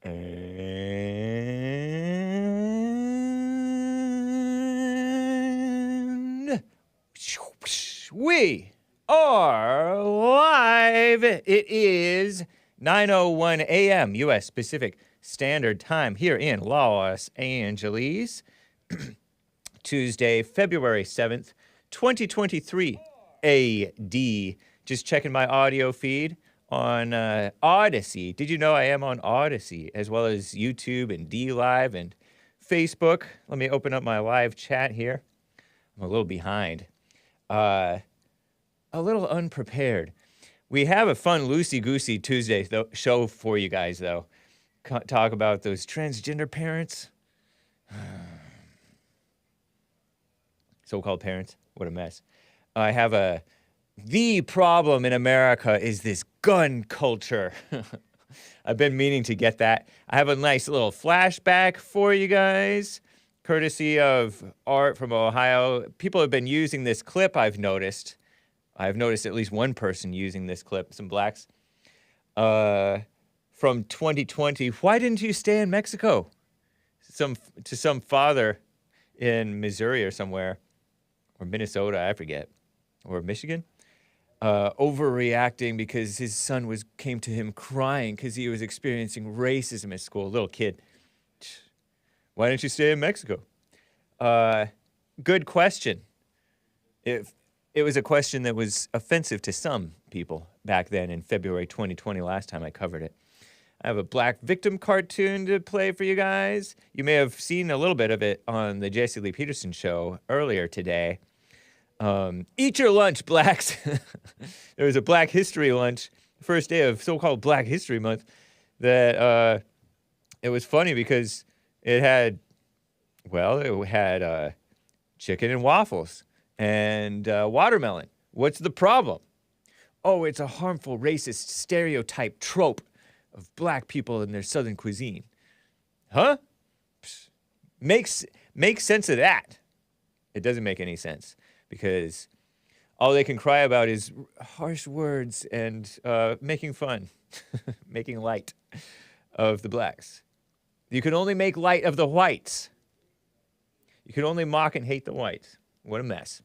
And we are live. It is 9:01 a.m. U.S. Pacific Standard Time here in Los Angeles. Tuesday, February 7th, 2023 AD. Just checking my audio feed on Odyssey. Did you know I am on Odyssey, as well as YouTube and DLive and Facebook? Let me open up my live chat here. I'm a little behind. A little unprepared. We have a fun loosey-goosey Tuesday show for you guys, though. Talk about those transgender parents. So-called parents. What a mess. I have the problem in America is this gun culture. I've been meaning to get that. I have a nice little flashback for you guys, courtesy of Art from Ohio. People have been using this clip, I've noticed. I've noticed at least one person using this clip, some blacks, from 2020. Why didn't you stay in Mexico? To some father in Missouri or somewhere, or Minnesota, I forget, or Michigan. Overreacting because his son came to him crying because he was experiencing racism at school. A little kid. Why didn't you stay in Mexico? Good question. It was a question that was offensive to some people back then in February 2020, last time I covered it. I have a black victim cartoon to play for you guys. You may have seen a little bit of it on the Jesse Lee Peterson show earlier today. Eat your lunch, blacks. There was a Black History lunch, first day of so-called Black History Month, that it was funny because it had chicken and waffles and watermelon. What's the problem? Oh, it's a harmful racist stereotype trope of black people and their southern cuisine. Huh? Makes sense of that. It doesn't make any sense. Because all they can cry about is harsh words and making fun, making light of the blacks. You can only make light of the whites. You can only mock and hate the whites. What a mess.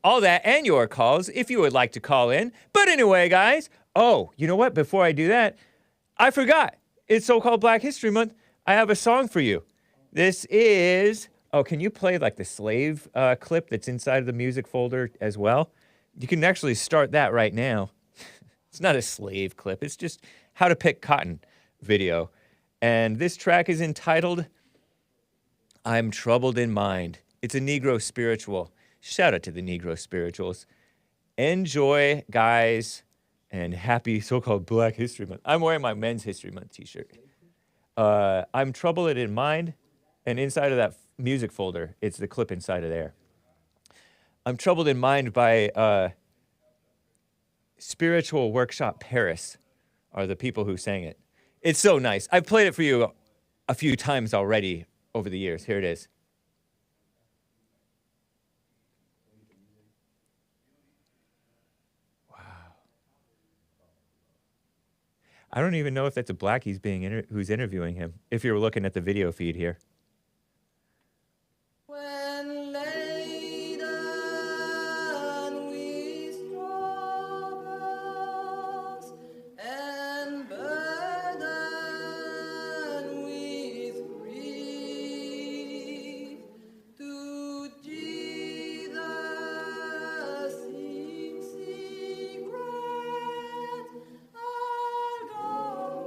All that and your calls if you would like to call in. But anyway, guys, you know what? Before I do that, I forgot. It's so-called Black History Month. I have a song for you. This is... Oh, can you play like the slave clip that's inside of the music folder as well? You can actually start that right now. It's not a slave clip. It's just how to pick cotton video. And this track is entitled, I'm Troubled in Mind. It's a Negro spiritual. Shout out to the Negro spirituals. Enjoy, guys, and happy so-called Black History Month. I'm wearing my Men's History Month t-shirt. I'm Troubled in Mind, and inside of that music folder, it's the clip inside of there. I'm Troubled in Mind by Spiritual Workshop Paris are the people who sang it. It's so nice. I've played it for you a few times already over the years. Here it is. Wow. I don't even know if that's a black who's interviewing him, if you're looking at the video feed here. When laden with troubles and burdened with grief, to Jesus in secret our God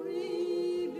revealed.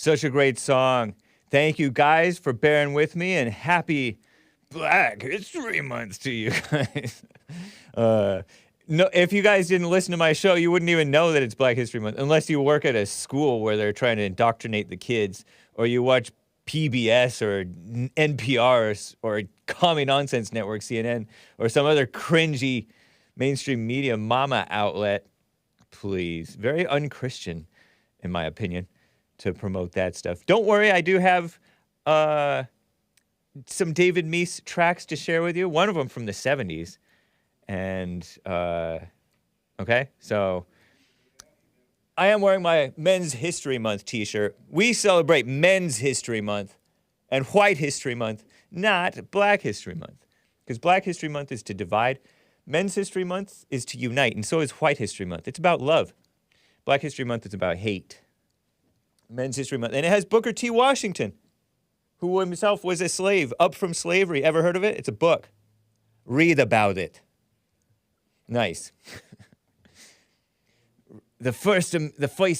Such a great song. Thank you guys for bearing with me, and happy Black History Month to you guys. No, if you guys didn't listen to my show, you wouldn't even know that it's Black History Month unless you work at a school where they're trying to indoctrinate the kids, or you watch PBS or NPR or Commie Nonsense Network, CNN, or some other cringy mainstream media mama outlet. Please. Very unchristian, in my opinion, to promote that stuff. Don't worry, I do have some David Meece tracks to share with you. One of them from the 70s. And, okay, so I am wearing my Men's History Month t-shirt. We celebrate Men's History Month and White History Month, not Black History Month. Because Black History Month is to divide. Men's History Month is to unite, and so is White History Month. It's about love. Black History Month is about hate. Men's History Month. And it has Booker T. Washington, who himself was a slave, up from slavery. Ever heard of it? It's a book. Read about it. Nice. The First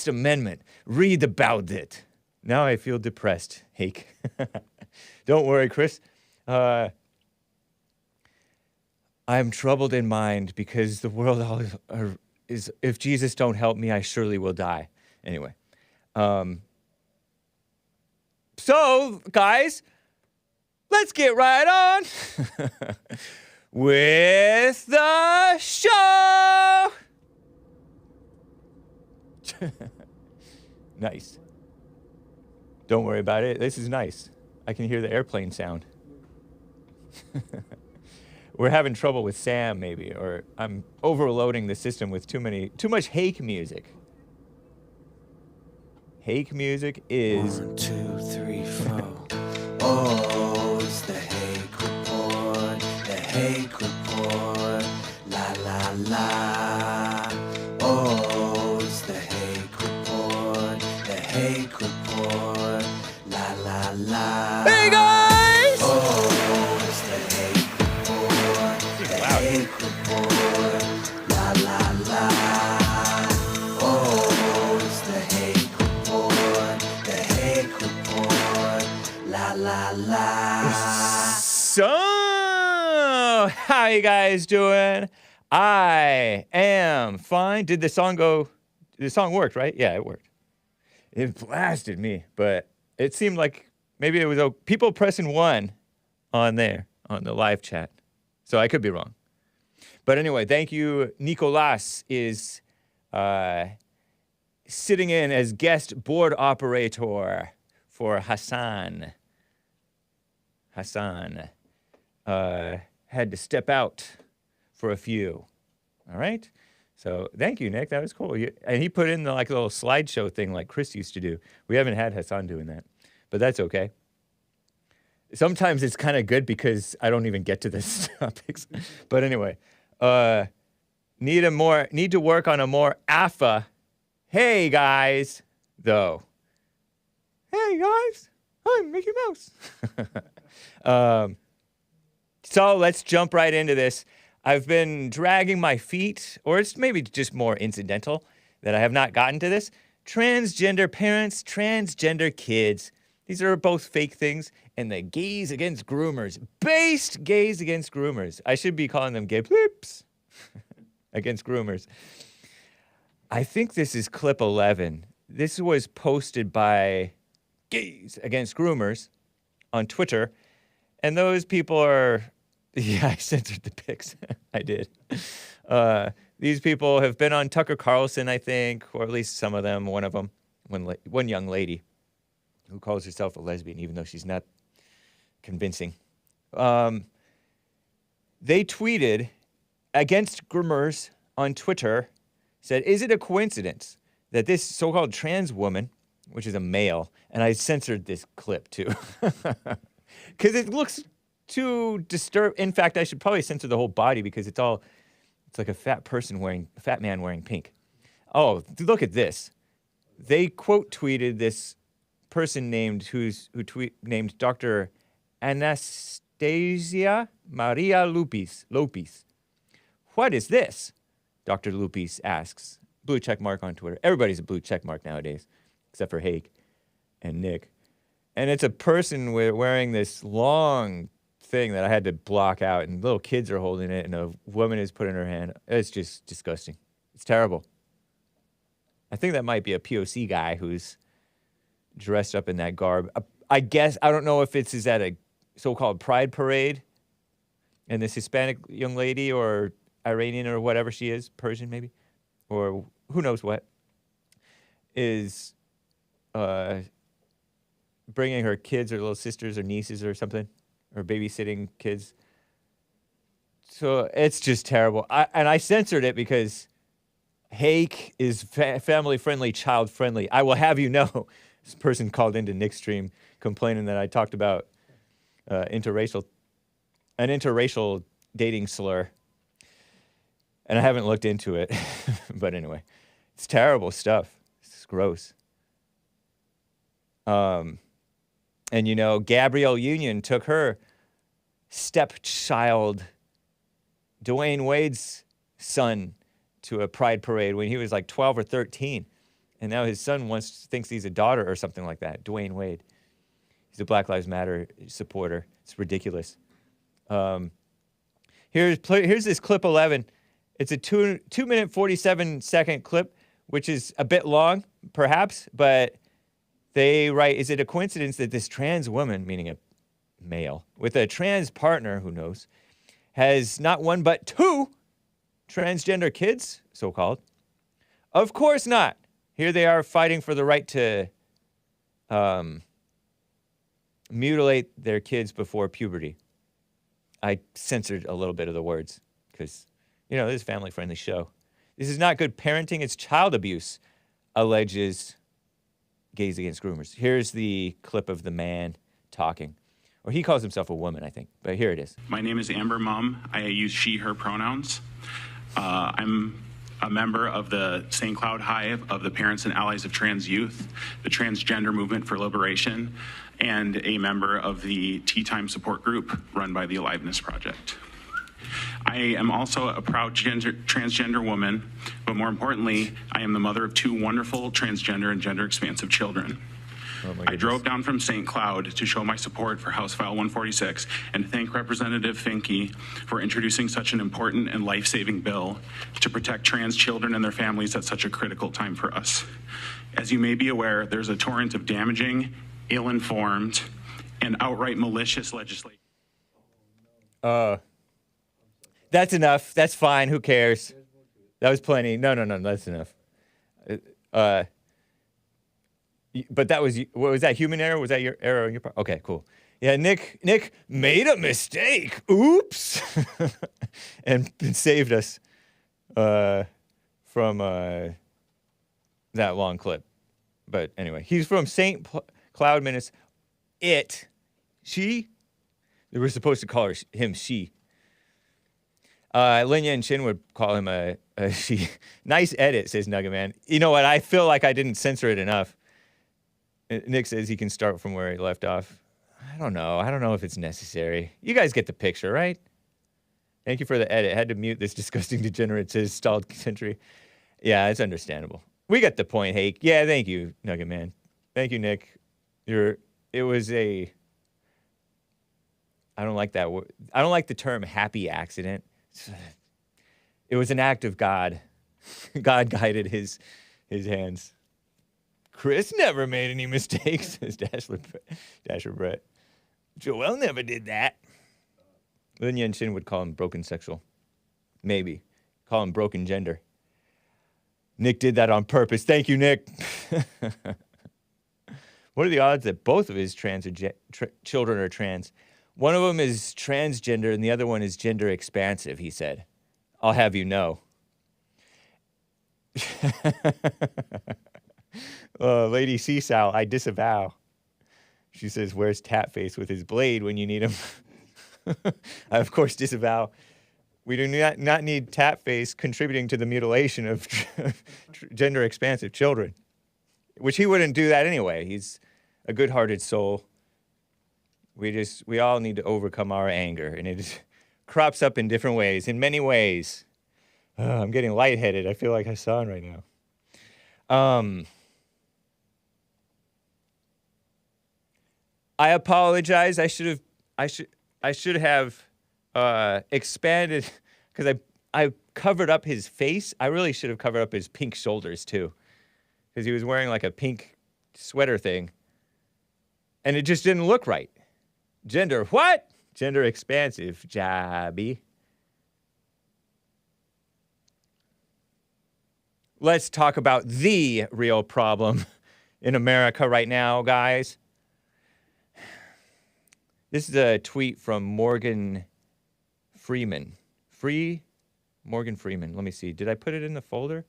Amendment. Read about it. Now I feel depressed, Hake. Don't worry, Chris. I'm troubled in mind because the world is, if Jesus don't help me, I surely will die. Anyway. So, guys, let's get right on with the show. Nice. Don't worry about it. This is nice. I can hear the airplane sound. We're having trouble with Sam, maybe, or I'm overloading the system with too much Hake music. Hake music is 1, 2, 3, 4. Oh, it's the Hake Report. The Hake Report. La la la. Oh, it's the Hake Report. The Hake Report. La la la. Hey guys! Oh, it's the Hake Report. The Hake Report. La la la. Oh, it's the Hake Report. The Hake Report. La la la. So, how you guys doing? I am fine. Did the song worked, right? Yeah, it worked. It blasted me, but it seemed like maybe it was people pressing 1 on there, on the live chat. So I could be wrong. But anyway, thank you. Nicolas is sitting in as guest board operator for Hassan. Hassan had to step out for a few. All right? So thank you, Nick. That was cool. And he put in the little slideshow thing like Chris used to do. We haven't had Hassan doing that, but that's okay. Sometimes it's kind of good because I don't even get to the topics. But anyway, need to work on a more alpha. Hey guys, though. Hey guys, I'm Mickey Mouse. So let's jump right into this. I've been dragging my feet, or it's maybe just more incidental that I have not gotten to this. Transgender parents, transgender kids. These are both fake things. And the gays against groomers. Based gays against groomers. I should be calling them gay blips against groomers. I think this is clip 11. This was posted by gays against groomers on Twitter. And those people are... Yeah, I censored the pics. I did. These people have been on Tucker Carlson, I think, or at least some of them, one of them, one young lady who calls herself a lesbian, even though she's not convincing. They tweeted against groomers on Twitter, said, is it a coincidence that this so-called trans woman, which is a male, and I censored this clip too, because it looks too disturbed. In fact, I should probably censor the whole body because it's like a fat man wearing pink. Oh, look at this. They quote tweeted this person named named Dr. Anastasia Maria Lopez. What is this? Dr. Lopez asks. Blue check mark on Twitter. Everybody's a blue check mark nowadays, except for Haig. and Nick. And it's a person wearing this long thing that I had to block out, and little kids are holding it, and a woman is putting her hand. It's just disgusting. It's terrible. I think that might be a POC guy who's dressed up in that garb. I guess, I don't know if is at a so-called pride parade, and this Hispanic young lady or Iranian or whatever she is, Persian maybe, or who knows what, is bringing her kids or little sisters or nieces or something, or babysitting kids. So it's just terrible. And I censored it because hake is family-friendly, child-friendly. I will have you know, this person called into Nick's stream complaining that I talked about an interracial dating slur. And I haven't looked into it. But anyway, it's terrible stuff. It's gross. And, you know, Gabrielle Union took her stepchild, Dwayne Wade's son, to a pride parade when he was like 12 or 13. And now his son thinks he's a daughter or something like that, Dwayne Wade. He's a Black Lives Matter supporter. It's ridiculous. Here's this clip 11. It's a 2-minute, 47-second clip, which is a bit long, perhaps, but they write, is it a coincidence that this trans woman, meaning a male, with a trans partner, who knows, has not one but 2 transgender kids, so-called? Of course not. Here they are fighting for the right to mutilate their kids before puberty. I censored a little bit of the words because, you know, this is a family-friendly show. This is not good parenting. It's child abuse, alleges Gays Against Groomers. Here's the clip of the man talking. Or he calls himself a woman, I think. But here it is. My name is Amber Mum. I use she, her pronouns. I'm a member of the St. Cloud Hive of the Parents and Allies of Trans Youth, the Transgender Movement for Liberation, and a member of the Tea Time Support Group run by the Aliveness Project. I am also a proud transgender woman, but more importantly, I am the mother of 2 wonderful transgender and gender expansive children. I drove down from St. Cloud to show my support for House File 146 and thank Representative Finke for introducing such an important and life-saving bill to protect trans children and their families at such a critical time for us. As you may be aware, there's a torrent of damaging, ill-informed, and outright malicious legislation. That's enough. That's fine. Who cares? That was plenty. No, that's enough. But that was, what was that, human error? Was that your error on your part? Okay, cool. Yeah, Nick made a mistake. Oops. and saved us from that long clip. But anyway, he's from St. Cloud, Minnesota. She? They were supposed to call him she. Lin Yen Chin would call him a she. Nice edit, says Nugget Man. You know what? I feel like I didn't censor it enough. Nick says he can start from where he left off. I don't know. I don't know if it's necessary. You guys get the picture, right? Thank you for the edit. Had to mute this disgusting degenerate, says stalled century. Yeah, it's understandable. We got the point, Hake. Yeah, thank you, Nugget Man. Thank you, Nick. It was a... I don't like that word. I don't like the term happy accident. It was an act of God. God guided his hands. Chris never made any mistakes, says Dasher Brett. Joel never did that. Lin Yen Chin would call him broken sexual. Maybe. Call him broken gender. Nick did that on purpose. Thank you, Nick. What are the odds that both of his children are trans? One of them is transgender and the other one is gender expansive, he said. I'll have you know. Lady Seasow, I disavow. She says, where's Tatface with his blade when you need him? I, of course, disavow. We do not need Tatface contributing to the mutilation of gender expansive children, which he wouldn't do that anyway. He's a good-hearted soul. We all need to overcome our anger, and it crops up in different ways, in many ways. I'm getting lightheaded. I feel like I Hassan right now. I apologize. I should have expanded because I covered up his face. I really should have covered up his pink shoulders too, because he was wearing like a pink sweater thing, and it just didn't look right. Gender what? Gender expansive, Jabby. Let's talk about the real problem in America right now, guys. This is a tweet from Morgan Freeman. Morgan Freeman. Let me see. Did I put it in the folder?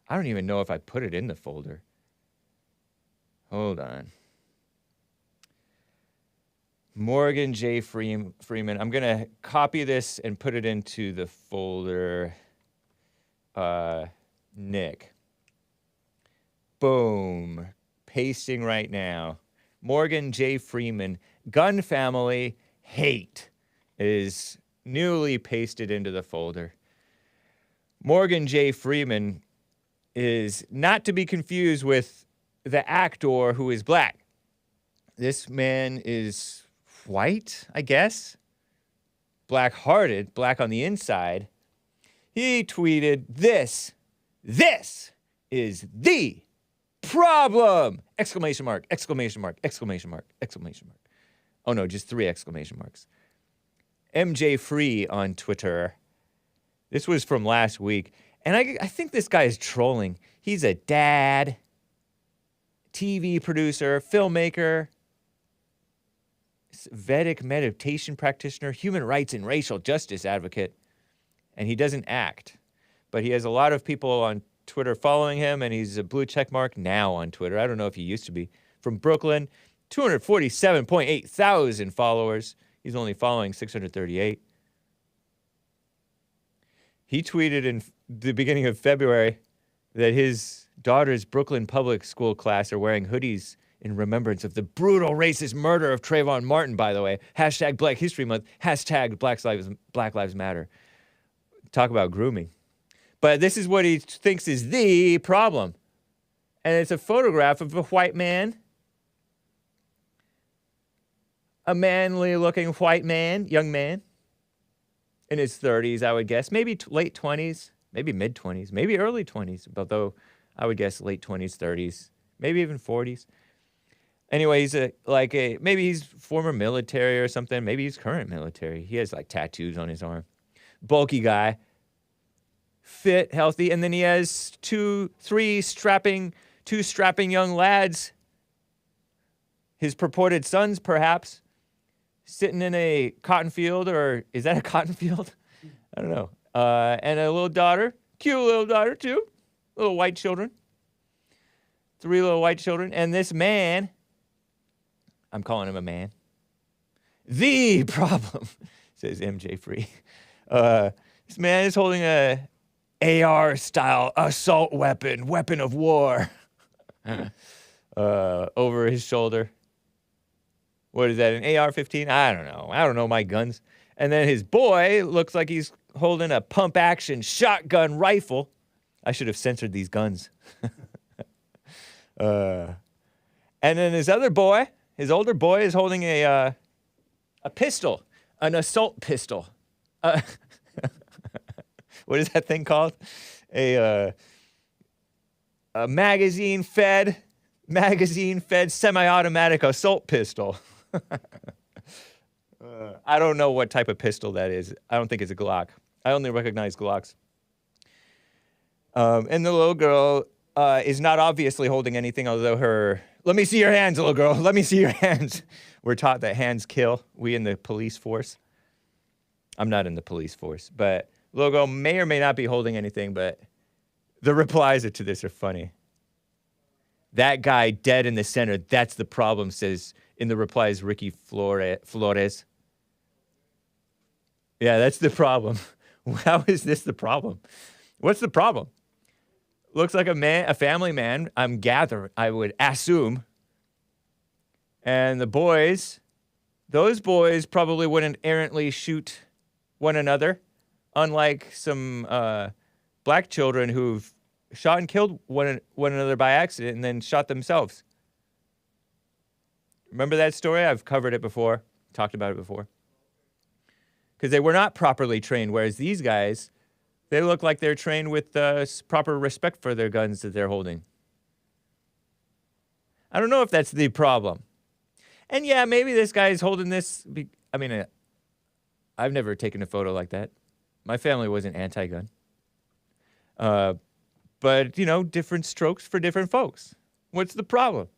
I don't even know if I put it in the folder. Hold on. Morgan J. Freeman. I'm going to copy this and put it into the folder. Nick. Boom. Pasting right now. Morgan J. Freeman. Gun family hate is newly pasted into the folder. Morgan J. Freeman is not to be confused with the actor who is black. This man is white, I guess. Black-hearted, black on the inside. He tweeted this. This is the problem! Exclamation mark, exclamation mark, exclamation mark, exclamation mark. Oh no, just 3 exclamation marks. MJ Free on Twitter. This was from last week. And I think this guy is trolling. He's a dad, TV producer, filmmaker, Vedic meditation practitioner, human rights and racial justice advocate. And he doesn't act. But he has a lot of people on Twitter following him, and he's a blue check mark now on Twitter. I don't know if he used to be. From Brooklyn, 247.8 thousand followers. He's only following 638. He tweeted in the beginning of February that his daughter's Brooklyn public school class are wearing hoodies in remembrance of the brutal racist murder of Trayvon Martin, by the way. Hashtag Black History Month. Hashtag Black Lives Matter. Talk about grooming. But this is what he thinks is the problem. And it's a photograph of a white man. A manly-looking white man, young man. In his 30s, I would guess. Maybe late 20s. Maybe mid-20s. Maybe early 20s. Although, I would guess late 20s, 30s. Maybe even 40s. Anyway, he's maybe he's former military or something. Maybe he's current military. He has, like, tattoos on his arm. Bulky guy. Fit, healthy, and then he has two strapping young lads, his purported sons, perhaps, sitting in a cotton field, or is that a cotton field? I don't know. And a little daughter, cute little daughter too, little white children, 3 little white children, and this man, I'm calling him a man. The problem, says MJ Free. This man is holding a AR-style assault weapon of war, over his shoulder. What is that, an AR-15? I don't know. I don't know my guns. And then his boy looks like he's holding a pump-action shotgun rifle. I should have censored these guns. And then his other boy, his older boy, is holding a pistol, an assault pistol. What is that thing called? A magazine-fed semi-automatic assault pistol. I don't know what type of pistol that is. I don't think it's a Glock. I only recognize Glocks. And the little girl is not obviously holding anything, although her... Let me see your hands, little girl. Let me see your hands. We're taught that hands kill. We in the police force. I'm not in the police force, but... Little girl may or may not be holding anything, but the replies to this are funny. That guy dead in the center, that's the problem, says in the replies Ricky Flores. Yeah, that's the problem. How is this the problem? What's the problem? Looks like a family man, I would assume. And the boys, those boys probably wouldn't errantly shoot one another. Unlike some black children who've shot and killed one another by accident and then shot themselves. Remember that story? I've covered it before, talked about it before. Because they were not properly trained, whereas these guys, they look like they're trained with proper respect for their guns that they're holding. I don't know if that's the problem. And yeah, maybe this guy is holding this. I've never taken a photo like that. My family wasn't anti-gun. But, different strokes for different folks. What's the problem?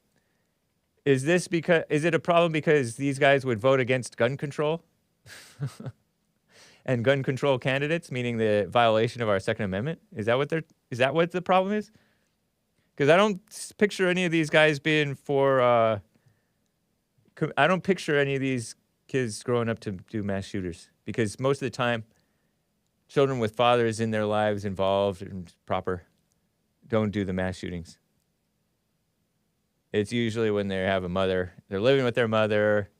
Is it a problem because these guys would vote against gun control? And gun control candidates, meaning the violation of our Second Amendment? Is that what the problem is? Because I don't picture any of these guys being for, I don't picture any of these kids growing up to do mass shooters. Because most of the time, children with fathers in their lives involved and proper don't do the mass shootings. It's usually when they have a mother, they're living with their mother,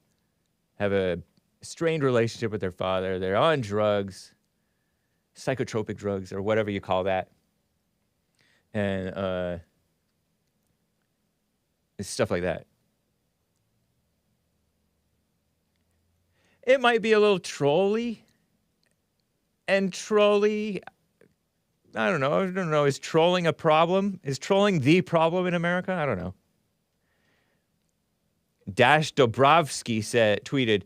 have a strained relationship with their father, they're on drugs, psychotropic drugs, or whatever you call that. And stuff like that. It might be a little trolly. And trolly, I don't know. Is trolling a problem? Is trolling the problem in America? I don't know. Dash Dobrovsky tweeted,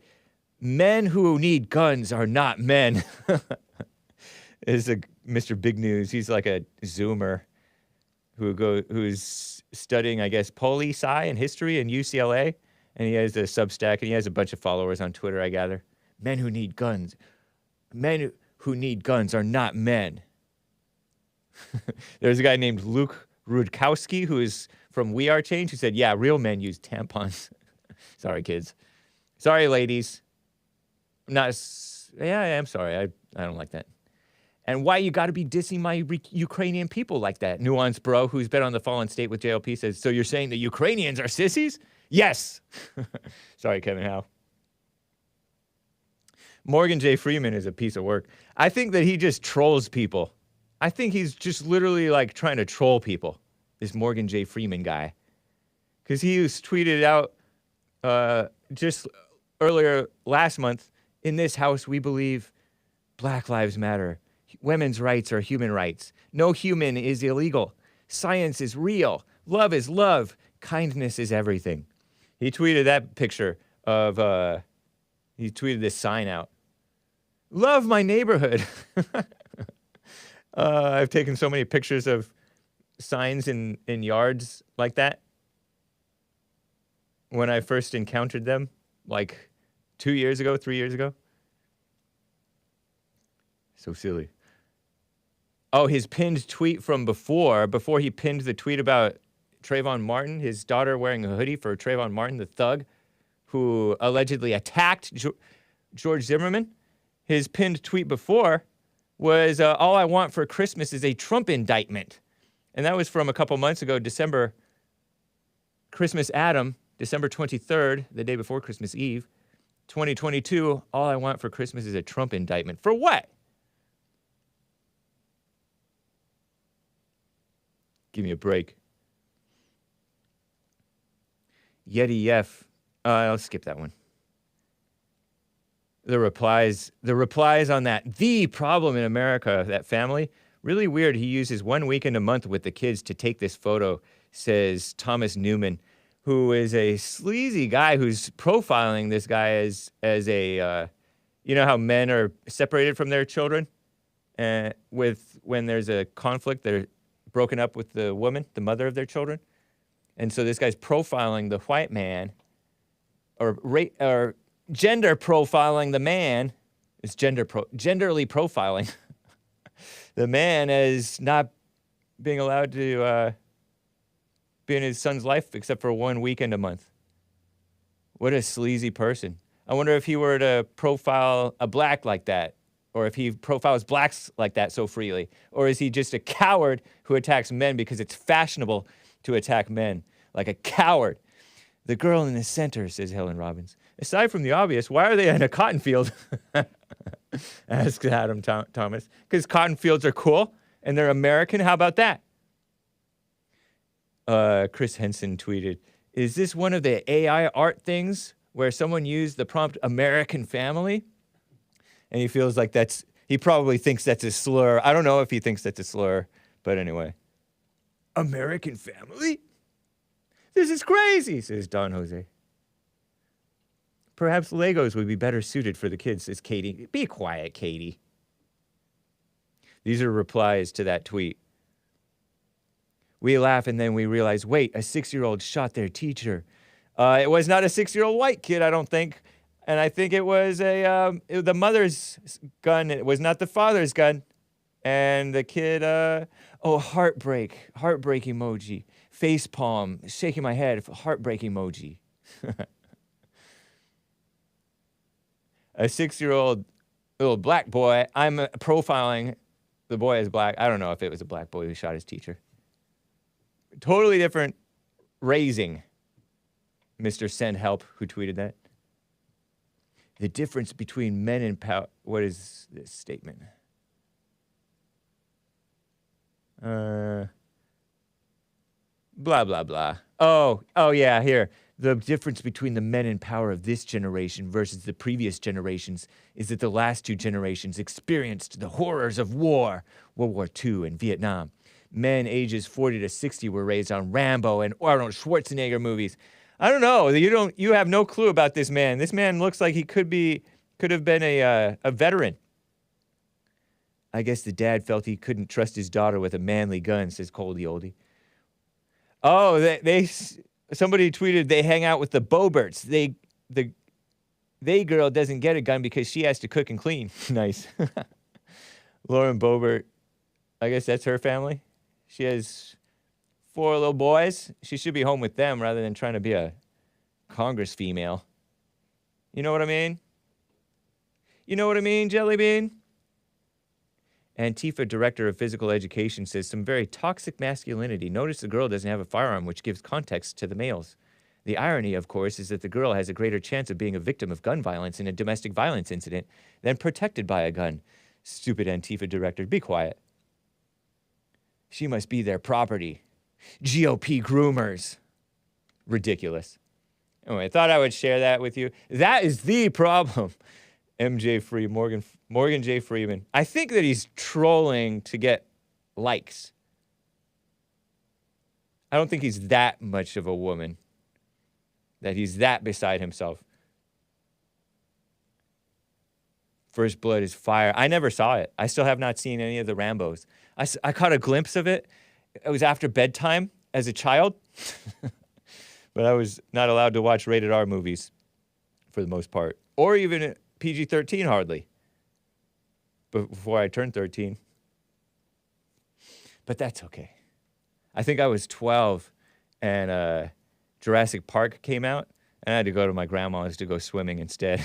"Men who need guns are not men." Is a Mr. Big News. He's like a Zoomer who's studying, I guess, poli-sci and history in UCLA, and he has a Substack, and he has a bunch of followers on Twitter, I gather. Men who need guns. Men who need guns are not men. There's a guy named Luke Rudkowski, who is from We Are Change, who said, yeah, real men use tampons. Sorry, kids. Sorry, ladies. I am sorry. I don't like that. And why you got to be dissing my Ukrainian people like that? Nuance Bro, who's been on the Fallen State with JLP, says, so you're saying the Ukrainians are sissies? Yes. Sorry, Kevin Howe. Morgan J. Freeman is a piece of work. I think that he just trolls people. I think he's just literally like trying to troll people, this Morgan J. Freeman guy. Because he was tweeted out just earlier last month, in this house we believe Black Lives Matter. Women's rights are human rights. No human is illegal. Science is real. Love is love. Kindness is everything. He tweeted that picture of, he tweeted this sign out. Love my neighborhood. I've taken so many pictures of signs in yards like that. When I first encountered them, like 2 years ago, 3 years ago. So silly. Oh, his pinned tweet from before he pinned the tweet about Trayvon Martin, his daughter wearing a hoodie for Trayvon Martin, the thug, who allegedly attacked George Zimmerman. His pinned tweet before was, all I want for Christmas is a Trump indictment. And that was from a couple months ago, Christmas Adam, December 23rd, the day before Christmas Eve, 2022, all I want for Christmas is a Trump indictment. For what? Give me a break. Yeti F. I'll skip that one. The replies on that. The problem in America, that family, really weird. He uses 1 weekend a month with the kids to take this photo, says Thomas Newman, who is a sleazy guy who's profiling this guy as a, you know how men are separated from their children? When there's a conflict, they're broken up with the woman, the mother of their children. And so this guy's profiling the white man, or gender profiling the man. It's genderly profiling the man as not being allowed to be in his son's life except for 1 weekend a month. What a sleazy person. I wonder if he were to profile a black like that, or if he profiles blacks like that so freely, or is he just a coward who attacks men because it's fashionable to attack men, like a coward? The girl in the center, says Helen Robbins. Aside from the obvious, why are they in a cotton field? Asks Adam Thomas. Because cotton fields are cool, and they're American. How about that? Chris Henson tweeted, Is this one of the AI art things where someone used the prompt American family? And he feels like he probably thinks that's a slur. I don't know if he thinks that's a slur, but anyway. American family? This is crazy, says Don Jose. Perhaps Legos would be better suited for the kids, says Katie. Be quiet, Katie. These are replies to that tweet. We laugh and then we realize, wait, a 6-year-old shot their teacher. It was not a 6-year-old white kid, I don't think. And I think it was the mother's gun. It was not the father's gun. And the kid, heartbreak emoji. Face palm, shaking my head, heartbreak emoji. A 6-year-old little black boy. I'm profiling the boy as black. I don't know if it was a black boy who shot his teacher. Totally different raising. Mr. Send Help, who tweeted that. The difference between men and power. What is this statement? Blah, blah, blah. Oh, yeah, here. The difference between the men in power of this generation versus the previous generations is that the last two generations experienced the horrors of war, World War II and Vietnam. Men ages 40 to 60 were raised on Rambo and Arnold Schwarzenegger movies. I don't know. You have no clue about this man. This man looks like he could have been a veteran. I guess the dad felt he couldn't trust his daughter with a manly gun, says Coldie Oldie. Oh, somebody tweeted they hang out with the Boberts. They girl doesn't get a gun because she has to cook and clean. Nice. Lauren Bobert, I guess that's her family. She has 4 little boys. She should be home with them rather than trying to be a Congress female. You know what I mean? You know what I mean, Jelly Bean? Antifa Director of Physical Education says some very toxic masculinity. Notice the girl doesn't have a firearm, which gives context to the males. The irony, of course, is that the girl has a greater chance of being a victim of gun violence in a domestic violence incident than protected by a gun. Stupid Antifa Director, be quiet. She must be their property. GOP groomers. Ridiculous. Anyway, I thought I would share that with you. That is the problem. MJ Free, Morgan J. Freeman. I think that he's trolling to get likes. I don't think he's that much of a woman. That he's that beside himself. First Blood is fire. I never saw it. I still have not seen any of the Rambos. I caught a glimpse of it. It was after bedtime as a child. But I was not allowed to watch rated R movies for the most part. Or even PG-13 hardly. Before I turned 13. But that's okay. I think I was 12 and Jurassic Park came out. And I had to go to my grandma's to go swimming instead.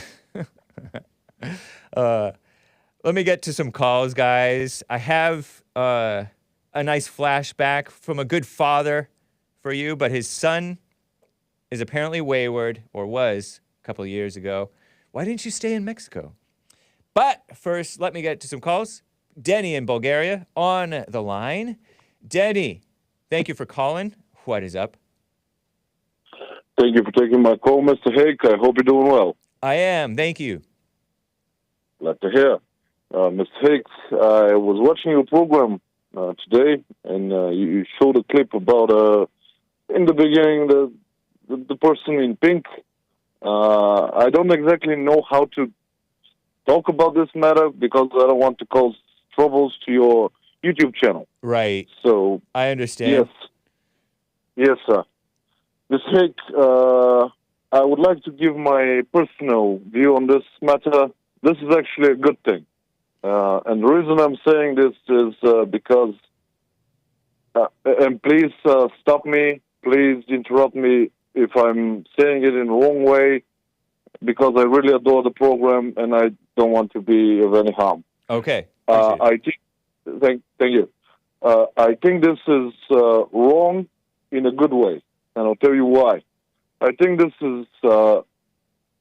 Let me get to some calls, guys. I have a nice flashback from a good father for you, but his son is apparently wayward, or was a couple of years ago. Why didn't you stay in Mexico? But first, let me get to some calls. Denny in Bulgaria on the line. Denny, thank you for calling. What is up? Thank you for taking my call, Mr. Hake. I hope you're doing well. I am. Thank you. Glad to hear. Mr. Hicks, I was watching your program today, and you showed a clip about, in the beginning, the person in pink. I don't exactly know how to talk about this matter because I don't want to cause troubles to your YouTube channel. Right. So I understand. Yes, sir. Mr. Hicks, I would like to give my personal view on this matter. This is actually a good thing. And the reason I'm saying this is because, and please stop me, please interrupt me if I'm saying it in the wrong way, because I really adore the program and I don't want to be of any harm. Okay. Thank you. I think this is wrong in a good way, and I'll tell you why. I think this is a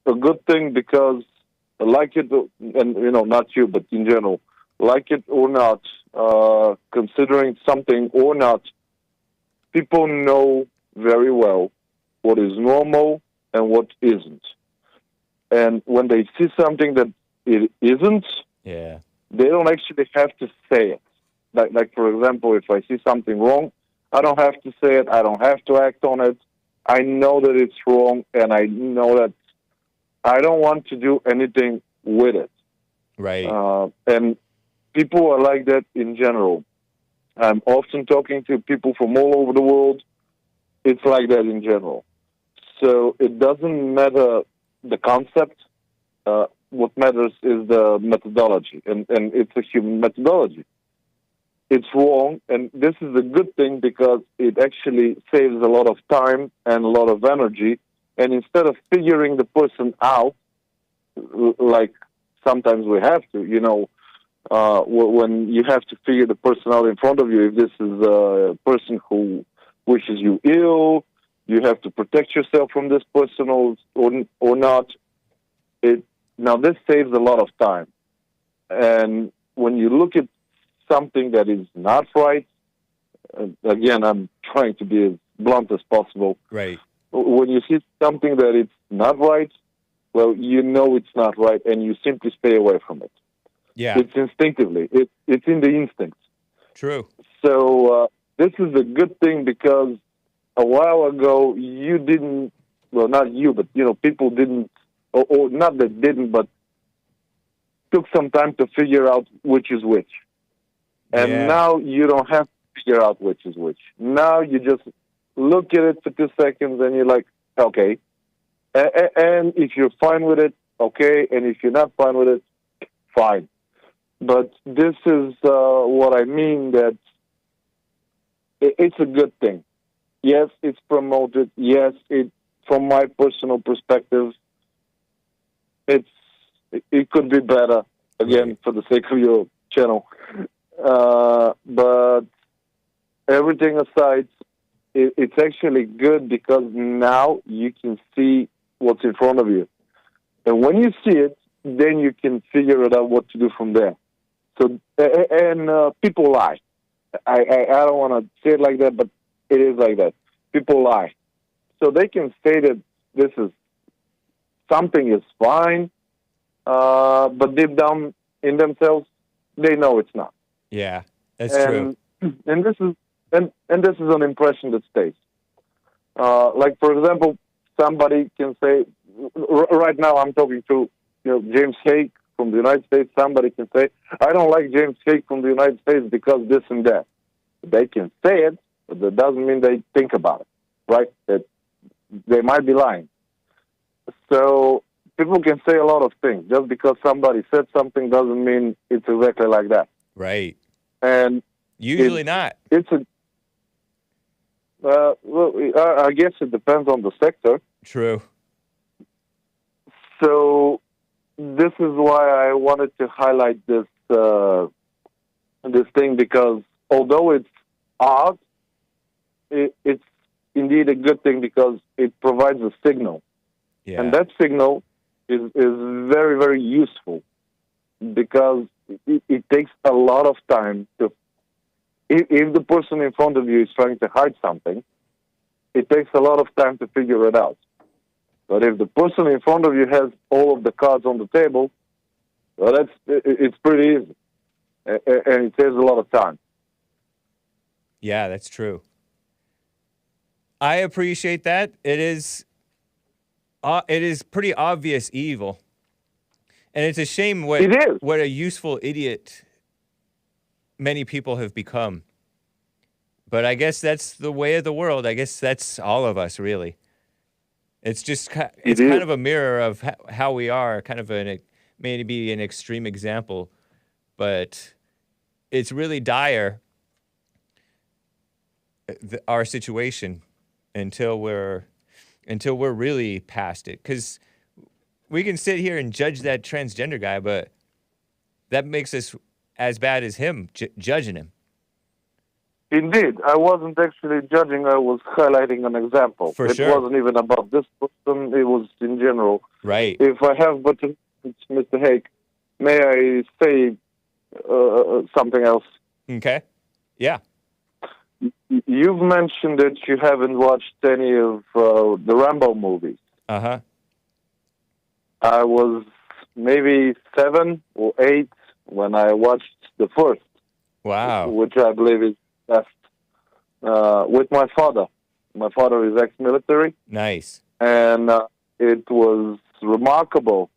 good thing because, like it, and not you, but in general, like it or not, considering something or not, people know very well what is normal and what isn't. And when they see something that it isn't, Yeah. they don't actually have to say it. Like for example, if I see something wrong, I don't have to say it. I don't have to act on it. I know that it's wrong, and I know that I don't want to do anything with it. Right. And people are like that in general. I'm often talking to people from all over the world. It's like that in general. So it doesn't matter the concept. What matters is the methodology, and it's a human methodology. It's wrong, and this is a good thing because it actually saves a lot of time and a lot of energy. And instead of figuring the person out, like sometimes we have to, when you have to figure the person out in front of you, if this is a person who wishes you ill, you have to protect yourself from this person or not. Now, this saves a lot of time. And when you look at something that is not right, again, I'm trying to be as blunt as possible. Right. When you see something that it's not right, well, you know it's not right, and you simply stay away from it. Yeah. It's instinctively. It's in the instincts. True. So this is a good thing because a while ago you didn't, well, not you, but, people didn't, or not that didn't, but took some time to figure out which is which. And Yeah. now you don't have to figure out which is which. Now you just look at it for 2 seconds and you're like, okay. And if you're fine with it, okay. And if you're not fine with it, fine. But this is what I mean, that it's a good thing. Yes, it's promoted. Yes, from my personal perspective, it could be better, again, for the sake of your channel. But everything aside, it's actually good because now you can see what's in front of you. And when you see it, then you can figure it out what to do from there. So, and people lie. I don't want to say it like that, but it is like that. People lie. So they can say that something is fine, but deep down in themselves, they know it's not. Yeah, that's true. And this is an impression that stays. Like for example, somebody can say, right now I'm talking to James Hague from the United States. Somebody can say, I don't like James Hague from the United States because this and that. They can say it, but that doesn't mean they think about it, right? That they might be lying. So people can say a lot of things. Just because somebody said something doesn't mean it's exactly like that. Right. And usually not. It's I guess it depends on the sector. True. So this is why I wanted to highlight this thing, because although it's odd, it's indeed a good thing because it provides a signal. Yeah. And that signal is very, very useful because it takes a lot of time to, if the person in front of you is trying to hide something, it takes a lot of time to figure it out. But if the person in front of you has all of the cards on the table, well, it's pretty easy, and it saves a lot of time. Yeah, that's true. I appreciate that. It is pretty obvious evil, and it's a shame what a useful idiot many people have become. But I guess that's the way of the world. I guess that's all of us, really. It's just kind of a mirror of how we are, kind of maybe an extreme example, but it's really dire, our situation, until we're really past it. Because we can sit here and judge that transgender guy, but that makes us as bad as him, judging him. Indeed. I wasn't actually judging. I was highlighting an example. It wasn't even about this person. It was in general. Right. If I have but Mr. Hague, may I say something else? Okay. Yeah. You've mentioned that you haven't watched any of the Rambo movies. Uh-huh. I was maybe 7 or 8 when I watched the first, Wow. which I believe is best, with my father. My father is ex-military, Nice. and it was remarkable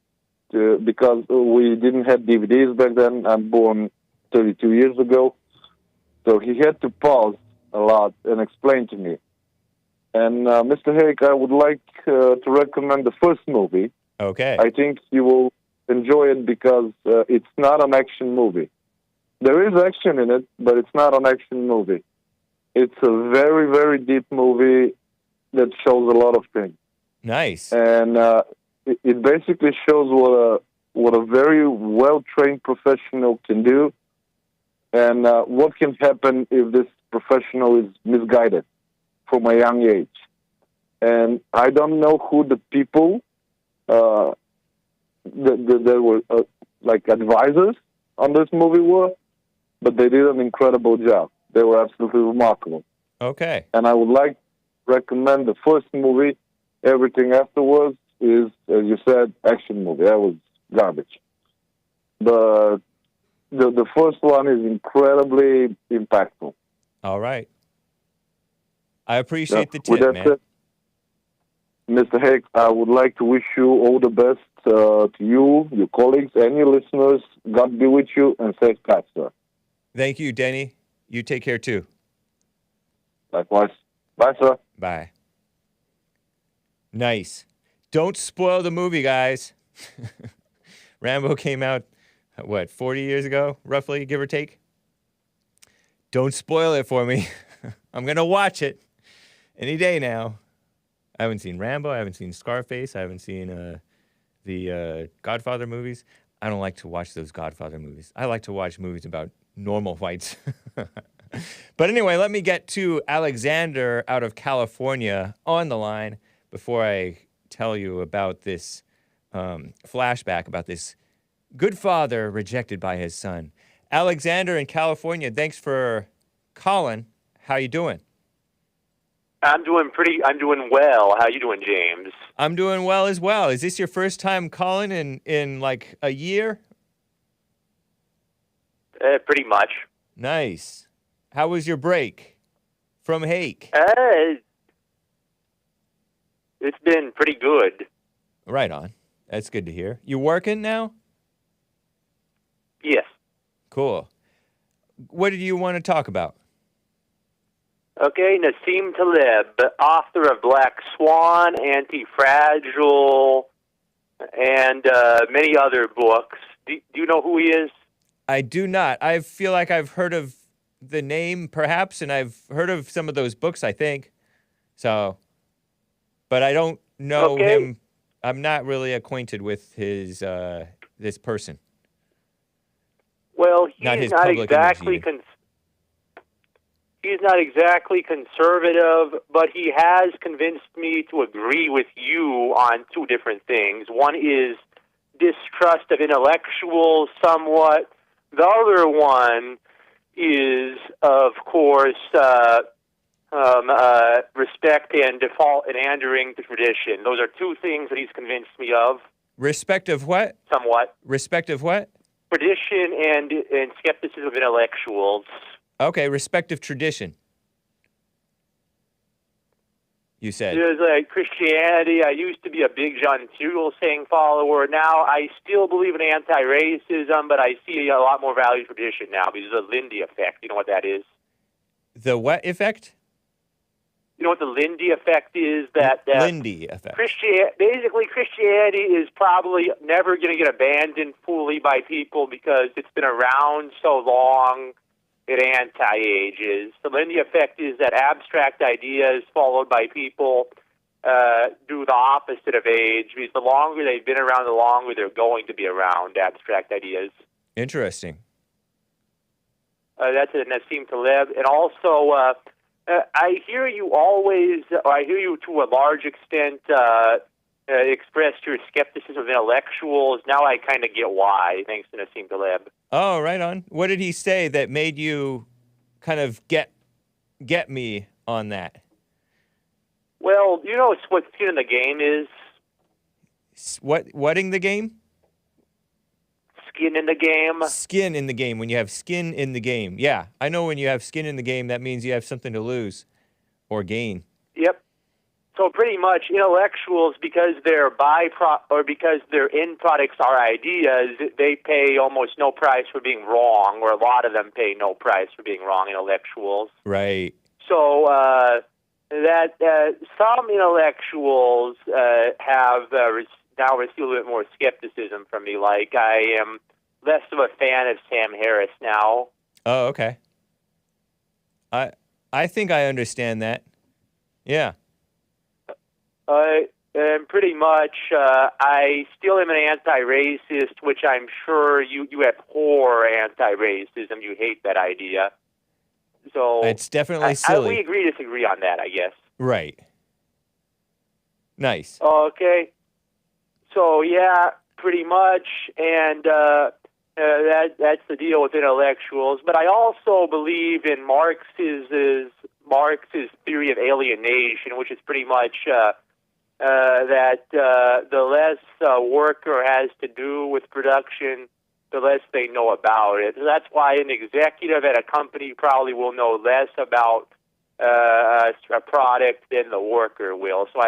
because we didn't have DVDs back then. I'm born 32 years ago, so he had to pause a lot and explain to me. And Mr. Hake, I would like to recommend the first movie. Okay. I think you will enjoy it because it's not an action movie. There is action in it, but it's not an action movie. It's a very, very deep movie that shows a lot of things. Nice. And it basically shows what a very well-trained professional can do, and what can happen if this professional is misguided from a young age. And I don't know who the people that were like advisors on this movie were, but they did an incredible job. They were absolutely remarkable. Okay. And I would like to recommend the first movie. Everything afterwards is, as you said, action movie. That was garbage. The first one is incredibly impactful. All right. I appreciate the With tip, that man. said, Mr. Hicks, I would like to wish you all the best to you, your colleagues, and your listeners. God be with you, and safe path, sir. Thank you, Denny. You take care, too. Likewise. Bye, sir. Bye. Nice. Don't spoil the movie, guys. Rambo came out, 40 years ago, roughly, give or take? Don't spoil it for me. I'm going to watch it any day now. I haven't seen Rambo. I haven't seen Scarface. I haven't seen the Godfather movies. I don't like to watch those Godfather movies. I like to watch movies about normal fights. But anyway, let me get to Alexander out of California on the line before I tell you about this flashback about this good father rejected by his son. Alexander in California, thanks for calling. How you doing? I'm doing well. How you doing, James? I'm doing well as well. Is this your first time calling in like a year? Pretty much. Nice. How was your break from Hake? It's been pretty good. Right on. That's good to hear. You working now? Yes. Cool. What did you want to talk about? Okay, Nassim Talib, author of Black Swan, Anti-Fragile, and many other books. Do you know who he is? I do not. I feel like I've heard of the name, perhaps, and I've heard of some of those books, I think. So, but I don't know him. I'm not really acquainted with his this person. Well, Not his he's not public exactly image he's not exactly conservative, but he has convinced me to agree with you on two different things. One is distrust of intellectuals somewhat. The other one is, of course, respect and default and andering to tradition. Those are two things that he's convinced me of. Respect of what? Somewhat. Respect of what? Tradition and skepticism of intellectuals. Okay, respect of tradition. You said. There's like Christianity. I used to be a big John Saying follower. Now I still believe in anti-racism, but I see a lot more value in tradition now because of the Lindy effect. You know what that is? The what effect? You know what the Lindy effect is? That Lindy effect. Basically, Christianity is probably never going to get abandoned fully by people because it's been around so long. It anti-ages. The Lindy effect is that abstract ideas followed by people do the opposite of age, because the longer they've been around, the longer they're going to be around, abstract ideas. Interesting. That's a Nassim Talib. And also, I hear you to a large extent express your skepticism of intellectuals. Now I kind of get why, thanks to Nassim Talib. Oh, right on. What did he say that made you kind of get me on that? Well, you know what skin in the game is? Whatting the game? Skin in the game? Skin in the game. When you have skin in the game. Yeah, I know when you have skin in the game, that means you have something to lose or gain. Yep. So pretty much intellectuals, because their because their end products are ideas, they pay almost no price for being wrong, or a lot of them pay no price for being wrong, intellectuals. Right. So some intellectuals have now received a little bit more skepticism from me. Like, I am less of a fan of Sam Harris now. Oh, okay. I think I understand that. Yeah. And pretty much, I still am an anti-racist, which I'm sure you abhor anti-racism. You hate that idea. So it's definitely silly. We agree to disagree on that, I guess. Right. Nice. Okay. So yeah, pretty much, and that's the deal with intellectuals. But I also believe in Marx's theory of alienation, which is pretty much that the less a worker has to do with production, the less they know about it. So that's why an executive at a company probably will know less about a product than the worker will. So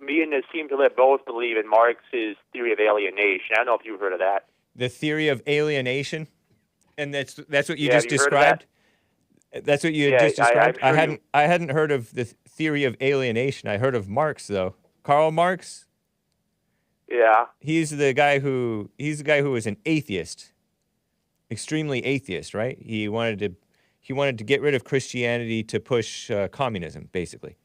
me and Nassim Talib both believe in Marx's theory of alienation. I don't know if you've heard of that. The theory of alienation, and that's what you Yeah, just have you heard of that? described. That's what you had just described. I'm sure I hadn't heard of the theory of alienation. I heard of Marx though. Karl Marx. Yeah. He's the guy who was an atheist, extremely atheist, right? He wanted to get rid of Christianity to push communism, basically.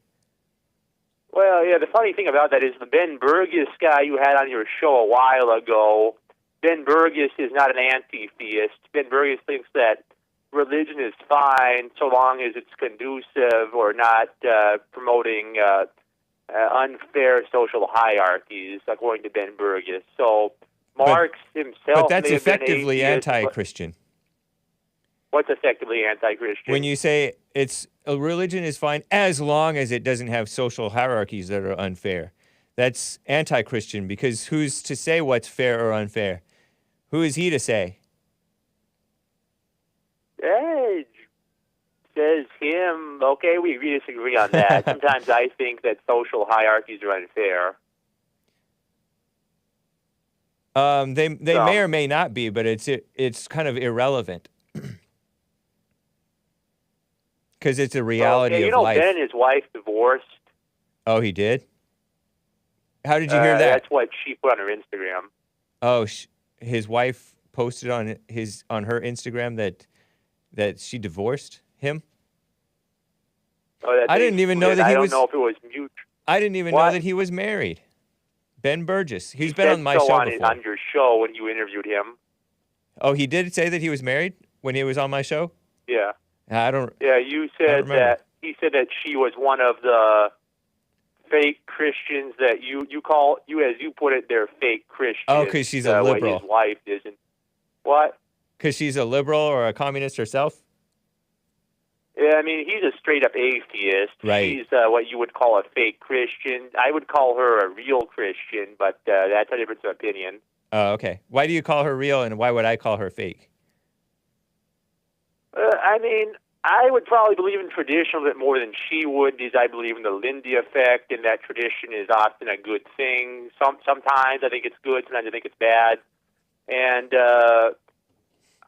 Well, yeah, the funny thing about that is the Ben Burgis guy you had on your show a while ago, Ben Burgis is not an anti-theist. Ben Burgis thinks that religion is fine so long as it's conducive or not promoting unfair social hierarchies, according to Ben Burgis. So Marx himself... But that's may have been effectively atheist, anti-Christian. What's effectively anti-Christian? When you say a religion is fine as long as it doesn't have social hierarchies that are unfair. That's anti-Christian, because who's to say what's fair or unfair? Who is he to say? Hey, says him. Okay, we agree to disagree on that. Sometimes I think that social hierarchies are unfair. They may or may not be, but it's kind of irrelevant. Because it's a reality of life. Ben and his wife divorced. Oh, he did? How did you hear that? That's what she put on her Instagram. Oh, his wife posted on her Instagram that she divorced him? Oh, I didn't even know that he was... I don't know if it was mutual. I didn't even know that he was married. Ben Burgis. He's been on my show before. On your show when you interviewed him. Oh, he did say that he was married when he was on my show? Yeah. I don't... Yeah, you said that... He said that she was one of the fake Christians that you call... as you put it, they're fake Christians. Oh, because she's a liberal. His wife isn't. What? Because she's a liberal or a communist herself? Yeah, I mean, he's a straight-up atheist. Right. She's what you would call a fake Christian. I would call her a real Christian, but that's a difference of opinion. Oh, okay. Why do you call her real, and why would I call her fake? I mean, I would probably believe in tradition a bit more than she would, because I believe in the Lindy effect, and that tradition is often a good thing. Sometimes I think it's good, sometimes I think it's bad. And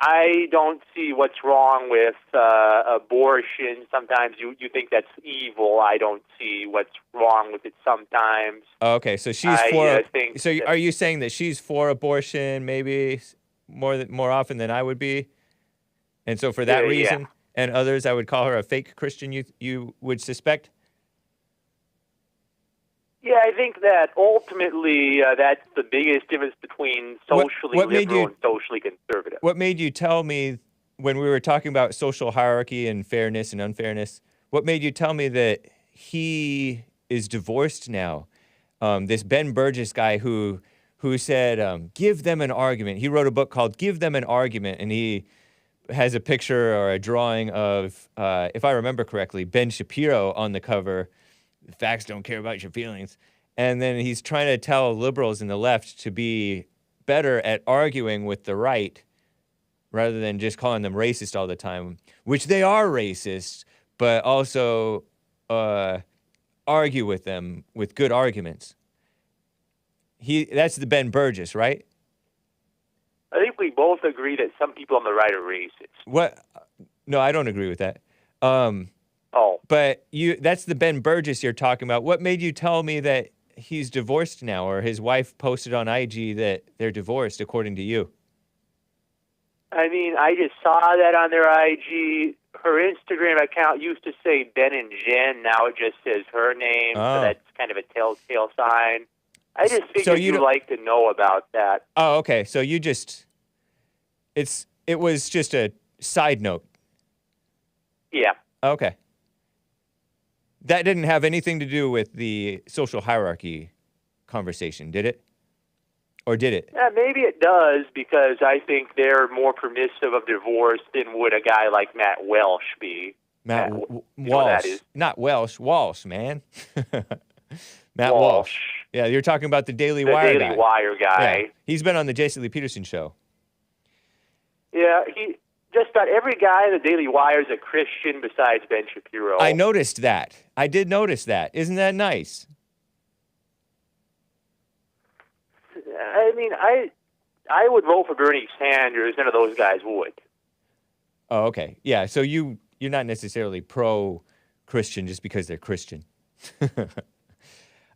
I don't see what's wrong with abortion. Sometimes you think that's evil. I don't see what's wrong with it sometimes. Oh, okay, so she's for... So are you saying that she's for abortion maybe more often than I would be? And so for that reason, and others, I would call her a fake Christian, you would suspect? Yeah, I think that ultimately that's the biggest difference between socially liberal and socially conservative. What made you tell me, when we were talking about social hierarchy and fairness and unfairness, what made you tell me that he is divorced now? This Ben Burgis guy who said, give them an argument. He wrote a book called Give Them an Argument, and he has a picture or a drawing of, if I remember correctly, Ben Shapiro on the cover. Facts don't care about your feelings. And then he's trying to tell liberals in the left to be better at arguing with the right rather than just calling them racist all the time, which they are racist, but also argue with them with good arguments. That's the Ben Burgis, right? I think we both agree that some people on the right are racist. What? No, I don't agree with that. Oh. But that's the Ben Burgis you're talking about. What made you tell me that he's divorced now, or his wife posted on IG that they're divorced, according to you? I mean, I just saw that on their IG. Her Instagram account used to say Ben and Jen. Now it just says her name, so that's kind of a telltale sign. I just figured you'd like to know about that. Oh, okay. So you just... It was just a side note. Yeah. Okay. That didn't have anything to do with the social hierarchy conversation, did it? Or did it? Yeah, maybe it does, because I think they're more permissive of divorce than would a guy like Matt Welsh be. Matt you know Walsh. that is. Not Welsh. Walsh, man. Matt Walsh. Walsh. Yeah, you're talking about the Daily The Wire Daily Wire guy. Yeah. He's been on the Jesse Lee Peterson show. Yeah, just about every guy in the Daily Wire is a Christian besides Ben Shapiro. I noticed that. I did notice that. Isn't that nice? I mean, I would vote for Bernie Sanders. None of those guys would. Oh, okay. Yeah, so you're not necessarily pro-Christian just because they're Christian.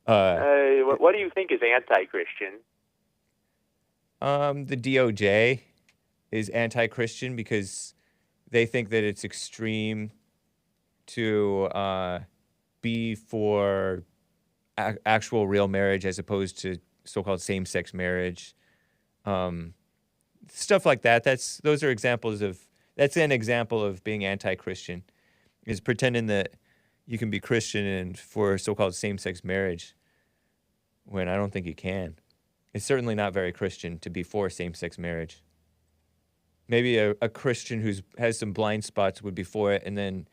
What do you think is anti-Christian? The DOJ is anti-Christian because they think that it's extreme to be for actual real marriage as opposed to so-called same-sex marriage. Stuff like that. That's an example of being anti-Christian, is pretending that you can be Christian and for so-called same-sex marriage when I don't think you can. It's certainly not very Christian to be for same-sex marriage. Maybe a Christian who has some blind spots would be for it and then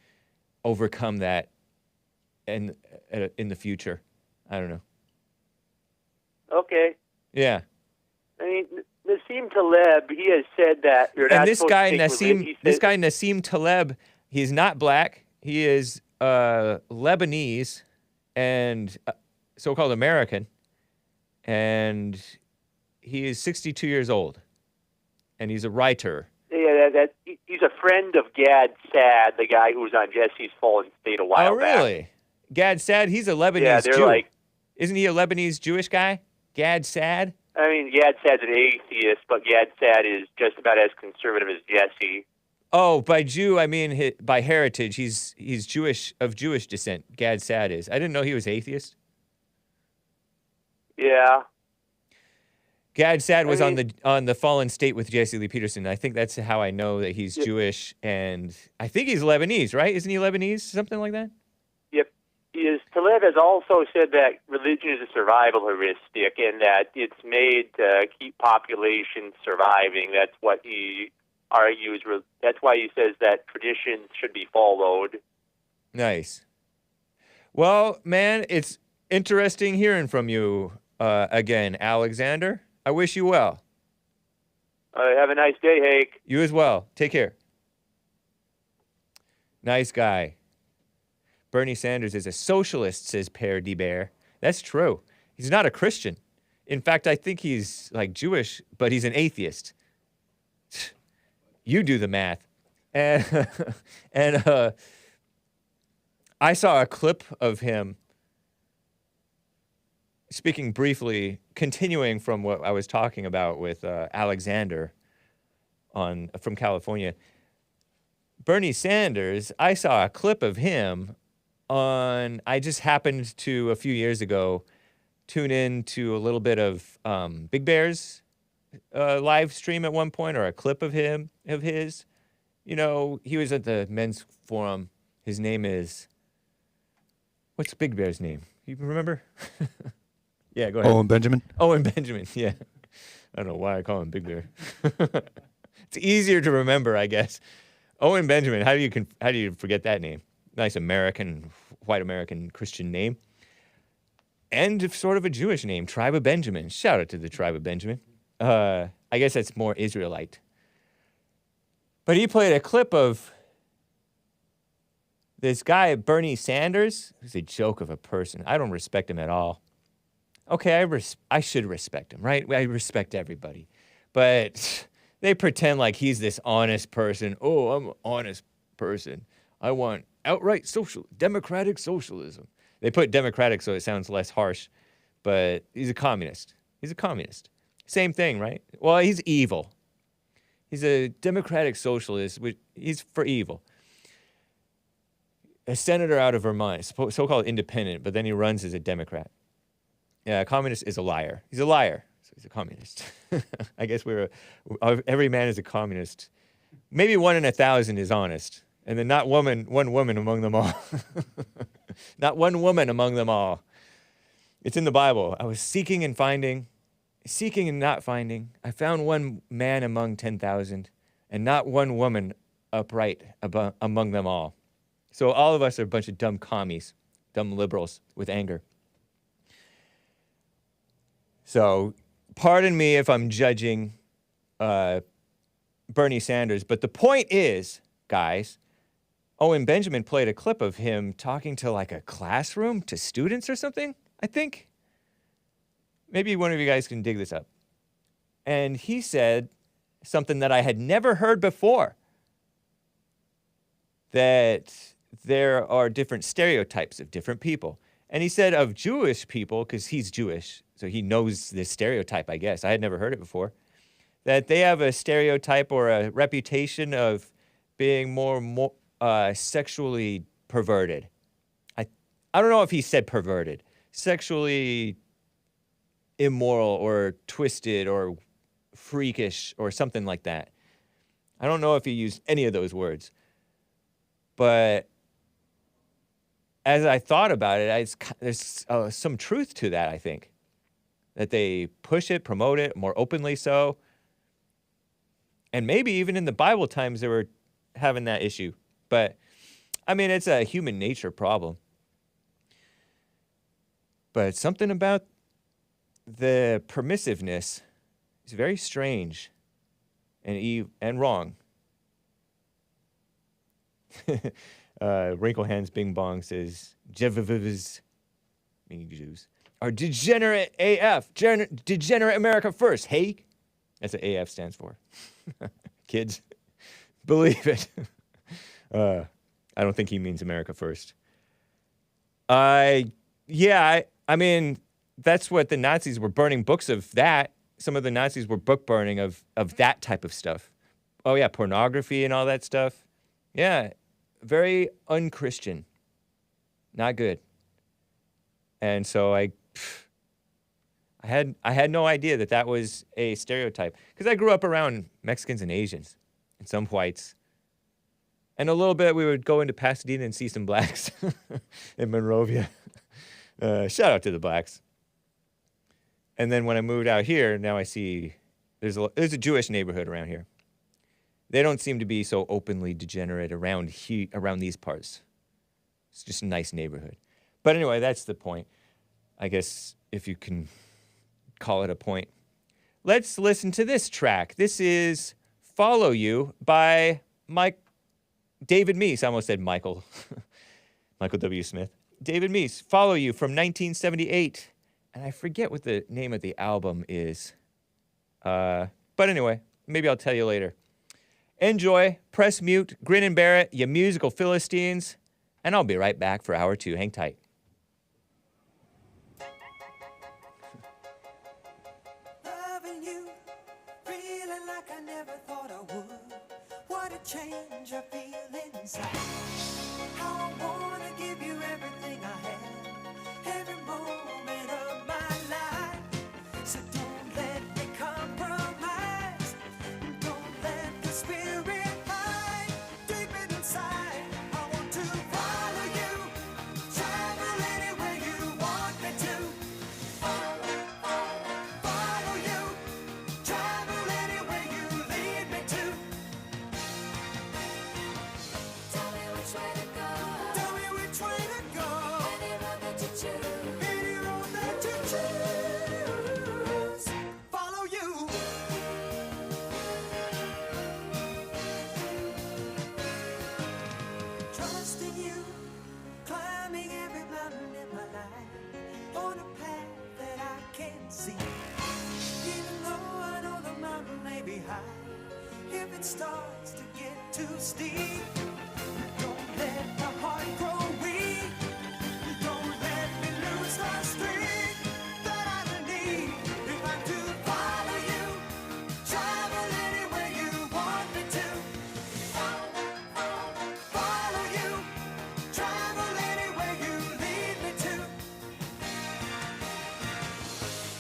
overcome that in the future. I don't know. Okay. Yeah. I mean, Nassim Talib, he has said that you're not this supposed guy to take Nassim, Nassim Talib, he's not black. He is Lebanese and so-called American, and he is 62 years old, and he's a writer. Yeah, he's a friend of Gad Sad, the guy who was on Jesse's Fallen State a while back. Oh, really? Gad Sad, he's a Lebanese yeah, they're Jew. like, isn't he a Lebanese Jewish guy? Gad Sad? I mean, Gad Sad's an atheist, but Gad Sad is just about as conservative as Jesse. Oh, by Jew, I mean by heritage. He's Jewish, of Jewish descent. Gad Sad is. I didn't know he was atheist. Yeah. Gad Sad was on the Fallen State with Jesse Lee Peterson. I think that's how I know that he's Jewish, and I think he's Lebanese, right? Isn't he Lebanese? Something like that? Yep. Talib has also said that religion is a survival heuristic and that it's made to keep populations surviving. That's what he argues. That's why he says that traditions should be followed. Nice. Well, man, it's interesting hearing from you again, Alexander. I wish you well. Have a nice day, Hake. You as well. Take care. Nice guy. Bernie Sanders is a socialist, says Père Dibert. That's true. He's not a Christian. In fact, I think he's like Jewish, but he's an atheist. You do the math. And I saw a clip of him speaking briefly, continuing from what I was talking about with Alexander from California. Bernie Sanders, I saw a clip of him I just happened to, a few years ago, tune in to a little bit of Big Bear's live stream at one point, or a clip of his. You know, he was at the men's forum. His name is, what's Big Bear's name? You remember? Yeah, go ahead. Owen Benjamin? Owen Benjamin, yeah. I don't know why I call him Big Bear. It's easier to remember, I guess. Owen Benjamin. How do you forget that name? Nice American, white American Christian name. And sort of a Jewish name, Tribe of Benjamin. Shout out to the Tribe of Benjamin. I guess that's more Israelite. But he played a clip of this guy, Bernie Sanders, who's a joke of a person. I don't respect him at all. Okay, I should respect him, right? I respect everybody. But they pretend like he's this honest person. Oh, I'm an honest person. I want outright democratic socialism. They put democratic so it sounds less harsh, but he's a communist. He's a communist. Same thing, right? Well, he's evil. He's a democratic socialist. He's for evil. A senator out of Vermont, so-called independent, but then he runs as a Democrat. Yeah, a communist is a liar. He's a liar, so he's a communist. I guess every man is a communist. Maybe 1 in 1,000 is honest, and then not one woman among them all. Not one woman among them all. It's in the Bible. I was seeking and not finding. I found one man among 10,000, and not one woman upright among them all. So all of us are a bunch of dumb commies, dumb liberals with anger. So pardon me if I'm judging Bernie Sanders, but the point is, guys, Owen Benjamin played a clip of him talking to like a classroom, to students or something, I think. Maybe one of you guys can dig this up. And he said something that I had never heard before, that there are different stereotypes of different people. And he said of Jewish people, because he's Jewish, so he knows this stereotype, I guess. I had never heard it before, that they have a stereotype or a reputation of being more sexually perverted. I don't know if he said perverted. Sexually immoral or twisted or freakish or something like that. I don't know if he used any of those words. But as I thought about it, there's some truth to that, I think. That they push it, promote it more openly so. And maybe even in the Bible times they were having that issue. But, I mean, it's a human nature problem. But something about the permissiveness is very strange and wrong. Wrinkle Hands Bing Bong says, Jevivivs, meaning Jews, are degenerate AF, degenerate America first, hey? That's what AF stands for. Kids, believe it. I don't think he means America first. I mean, that's what the Nazis were burning books of that. Some of the Nazis were book burning of that type of stuff. Oh yeah, pornography and all that stuff. Yeah, very unchristian. Not good. And so I had no idea that was a stereotype. Because I grew up around Mexicans and Asians and some whites. And a little bit we would go into Pasadena and see some blacks in Monrovia. Shout out to the blacks. And then when I moved out here, now I see there's a Jewish neighborhood around here. They don't seem to be so openly degenerate around these parts. It's just a nice neighborhood. But anyway, that's the point. I guess if you can call it a point. Let's listen to this track. This is Follow You by David Meece. I almost said Michael. Michael W. Smith. David Meece, Follow You from 1978. And I forget what the name of the album is. But anyway, maybe I'll tell you later. Enjoy, press mute, grin and bear it, you musical Philistines, and I'll be right back for hour 2. Hang tight. Loving you, feeling like I never thought I would. What a change I feel inside. How I wanna give you everything I have, every moment of my life. So don't let me compromise. Don't let the spirit hide deep inside. I want to follow you, travel anywhere you want me to. Follow you, travel anywhere you lead me to. it starts to get too steep. Don't let the heart grow weak. Don't let me lose the strength that I need. If I'm to follow you, travel anywhere you want me to. Follow you, travel anywhere you lead me to.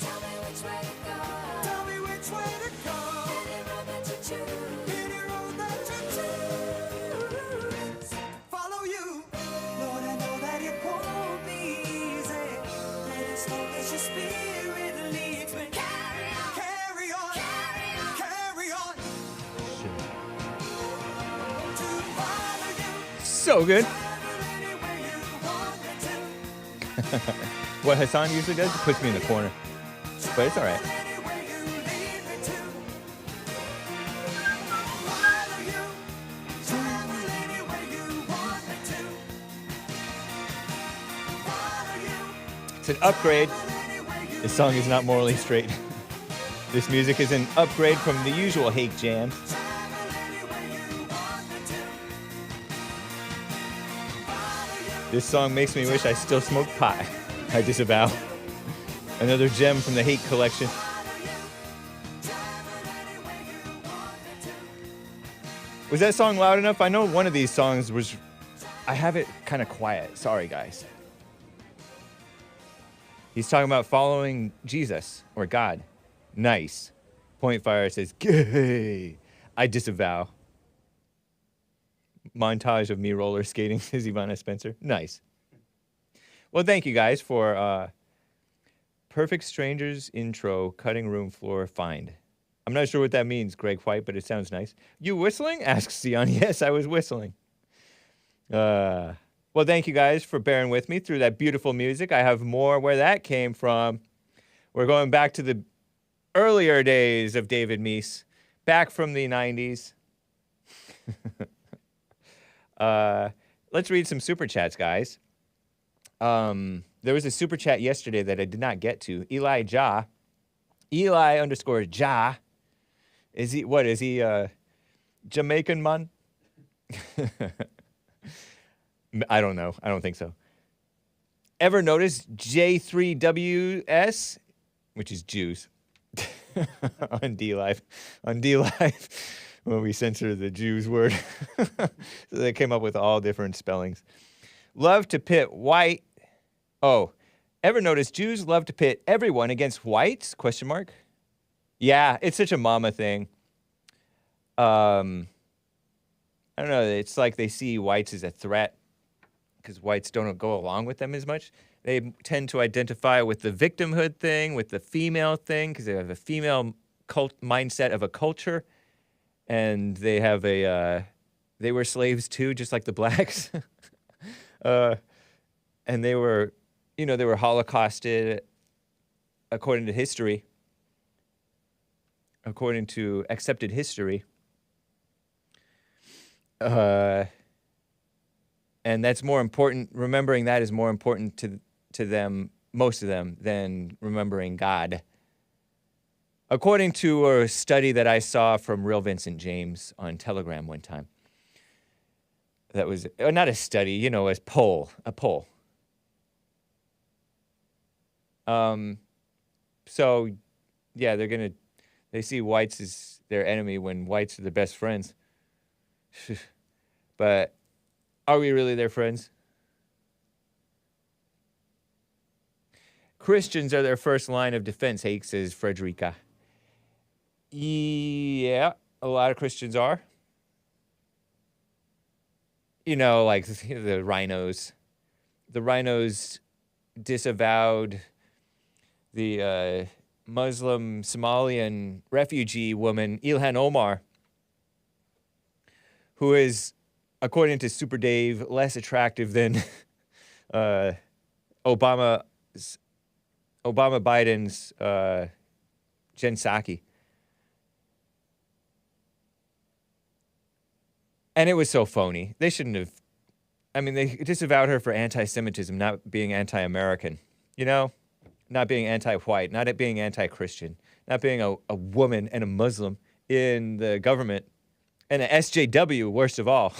Tell me which way to go. Tell me which way to go. Any road that you choose. Any road that you choose. Follow you. Lord, I know that it won't be easy. But as long as your spirit leads me. Carry on. Carry on. Carry on. Carry on. To follow you. So good. Travel anywhere you want me to. What Hassan usually does, he puts me in the corner. But it's all right. Anywhere you lead me to. Follow you. Travel anywhere you want me to. Follow you. It's an upgrade. This song is not morally straight. This music is an upgrade from the usual hate jam. This song makes me wish I still smoked pot. I disavow. Another gem from the hate collection. Was that song loud enough? I know one of these songs was... I have it kind of quiet. Sorry, guys. He's talking about following Jesus or God. Nice. Point Fire says, gay. I disavow. Montage of me roller skating, says Ivana Spencer. Nice. Well, thank you guys for Perfect Strangers intro, cutting room floor find. I'm not sure what that means, Greg White, but it sounds nice. You whistling? Asks Sion. Yes, I was whistling. Well, thank you guys for bearing with me through that beautiful music. I have more where that came from. We're going back to the earlier days of David Meece, back from the 90s. Let's read some super chats, guys. There was a super chat yesterday that I did not get to. Eli _Ja. Is he, what, is he Jamaican man? I don't know. I don't think so. Ever notice J3WS, which is Jews, on D-Live? On D-Live, when we censor the Jews word. So they came up with all different spellings. Love to pit white. Oh, ever notice Jews love to pit everyone against whites? Question mark. Yeah, it's such a mama thing. I don't know. It's like they see whites as a threat because whites don't go along with them as much. They tend to identify with the victimhood thing, with the female thing, because they have a female mindset of a culture, and they have a they were slaves too, just like the blacks, and they were, you know, they were holocausted according to history, according to accepted history. And that's more important. Remembering that is more important to them, most of them, than remembering God. According to a study that I saw from Real Vincent James on Telegram one time. That was not a study, you know, a poll. So, yeah, they see whites as their enemy when whites are the best friends. But are we really their friends? Christians are their first line of defense, Hake, says Frederica. Yeah, a lot of Christians are. You know, like the rhinos. The rhinos disavowed the Muslim Somalian refugee woman, Ilhan Omar, who is, according to Super Dave, less attractive than Obama Biden's Jen Psaki. And it was so phony. They shouldn't have. I mean, they disavowed her for anti-Semitism, not being anti-American. You know? Not being anti-white, not being anti-Christian, not being a woman and a Muslim in the government And an SJW, worst of all.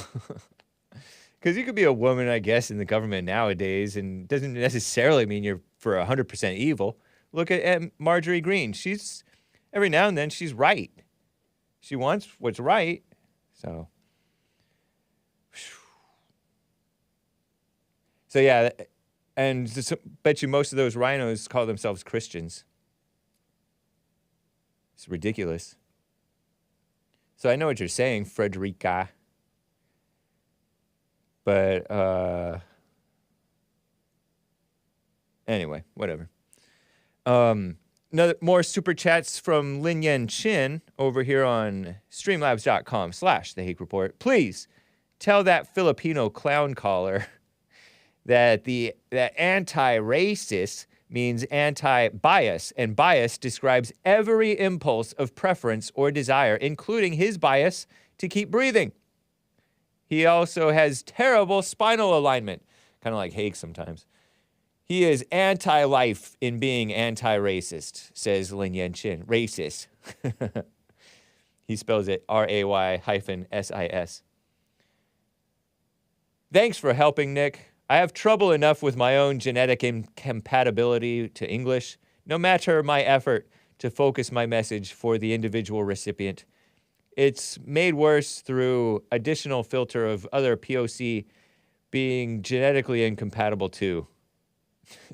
Because you could be a woman, I guess, in the government nowadays, and doesn't necessarily mean you're for 100% evil. Look at Marjorie Greene. She's, every now and then, she's right. She wants what's right. So yeah, and bet you most of those rhinos call themselves Christians. It's ridiculous. So I know what you're saying, Frederica. But, anyway, whatever. More super chats from Lin Yen Chin over here on streamlabs.com/The Hake Report. Please tell that Filipino clown caller that that anti-racist means anti-bias, and bias describes every impulse of preference or desire, including his bias to keep breathing. He also has terrible spinal alignment, kind of like Hake sometimes. He is anti-life in being anti-racist, says Lin Yen Chin. Racist. He spells it RAY-SIS. Thanks for helping, Nick. I have trouble enough with my own genetic incompatibility to English, no matter my effort to focus my message for the individual recipient. It's made worse through additional filter of other POC being genetically incompatible too,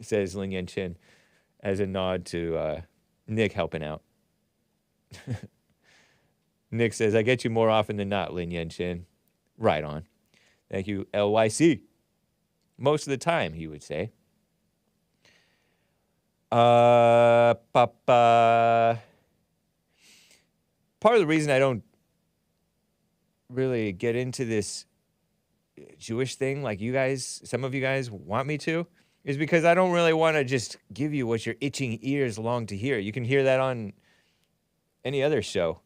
says Lin Yen Chin, as a nod to Nick helping out. Nick says, I get you more often than not, Lin Yen Chin. Right on. Thank you, LYC. Most of the time, he would say. Part of the reason I don't really get into this Jewish thing like you guys, some of you guys want me to, is because I don't really want to just give you what your itching ears long to hear. You can hear that on any other show.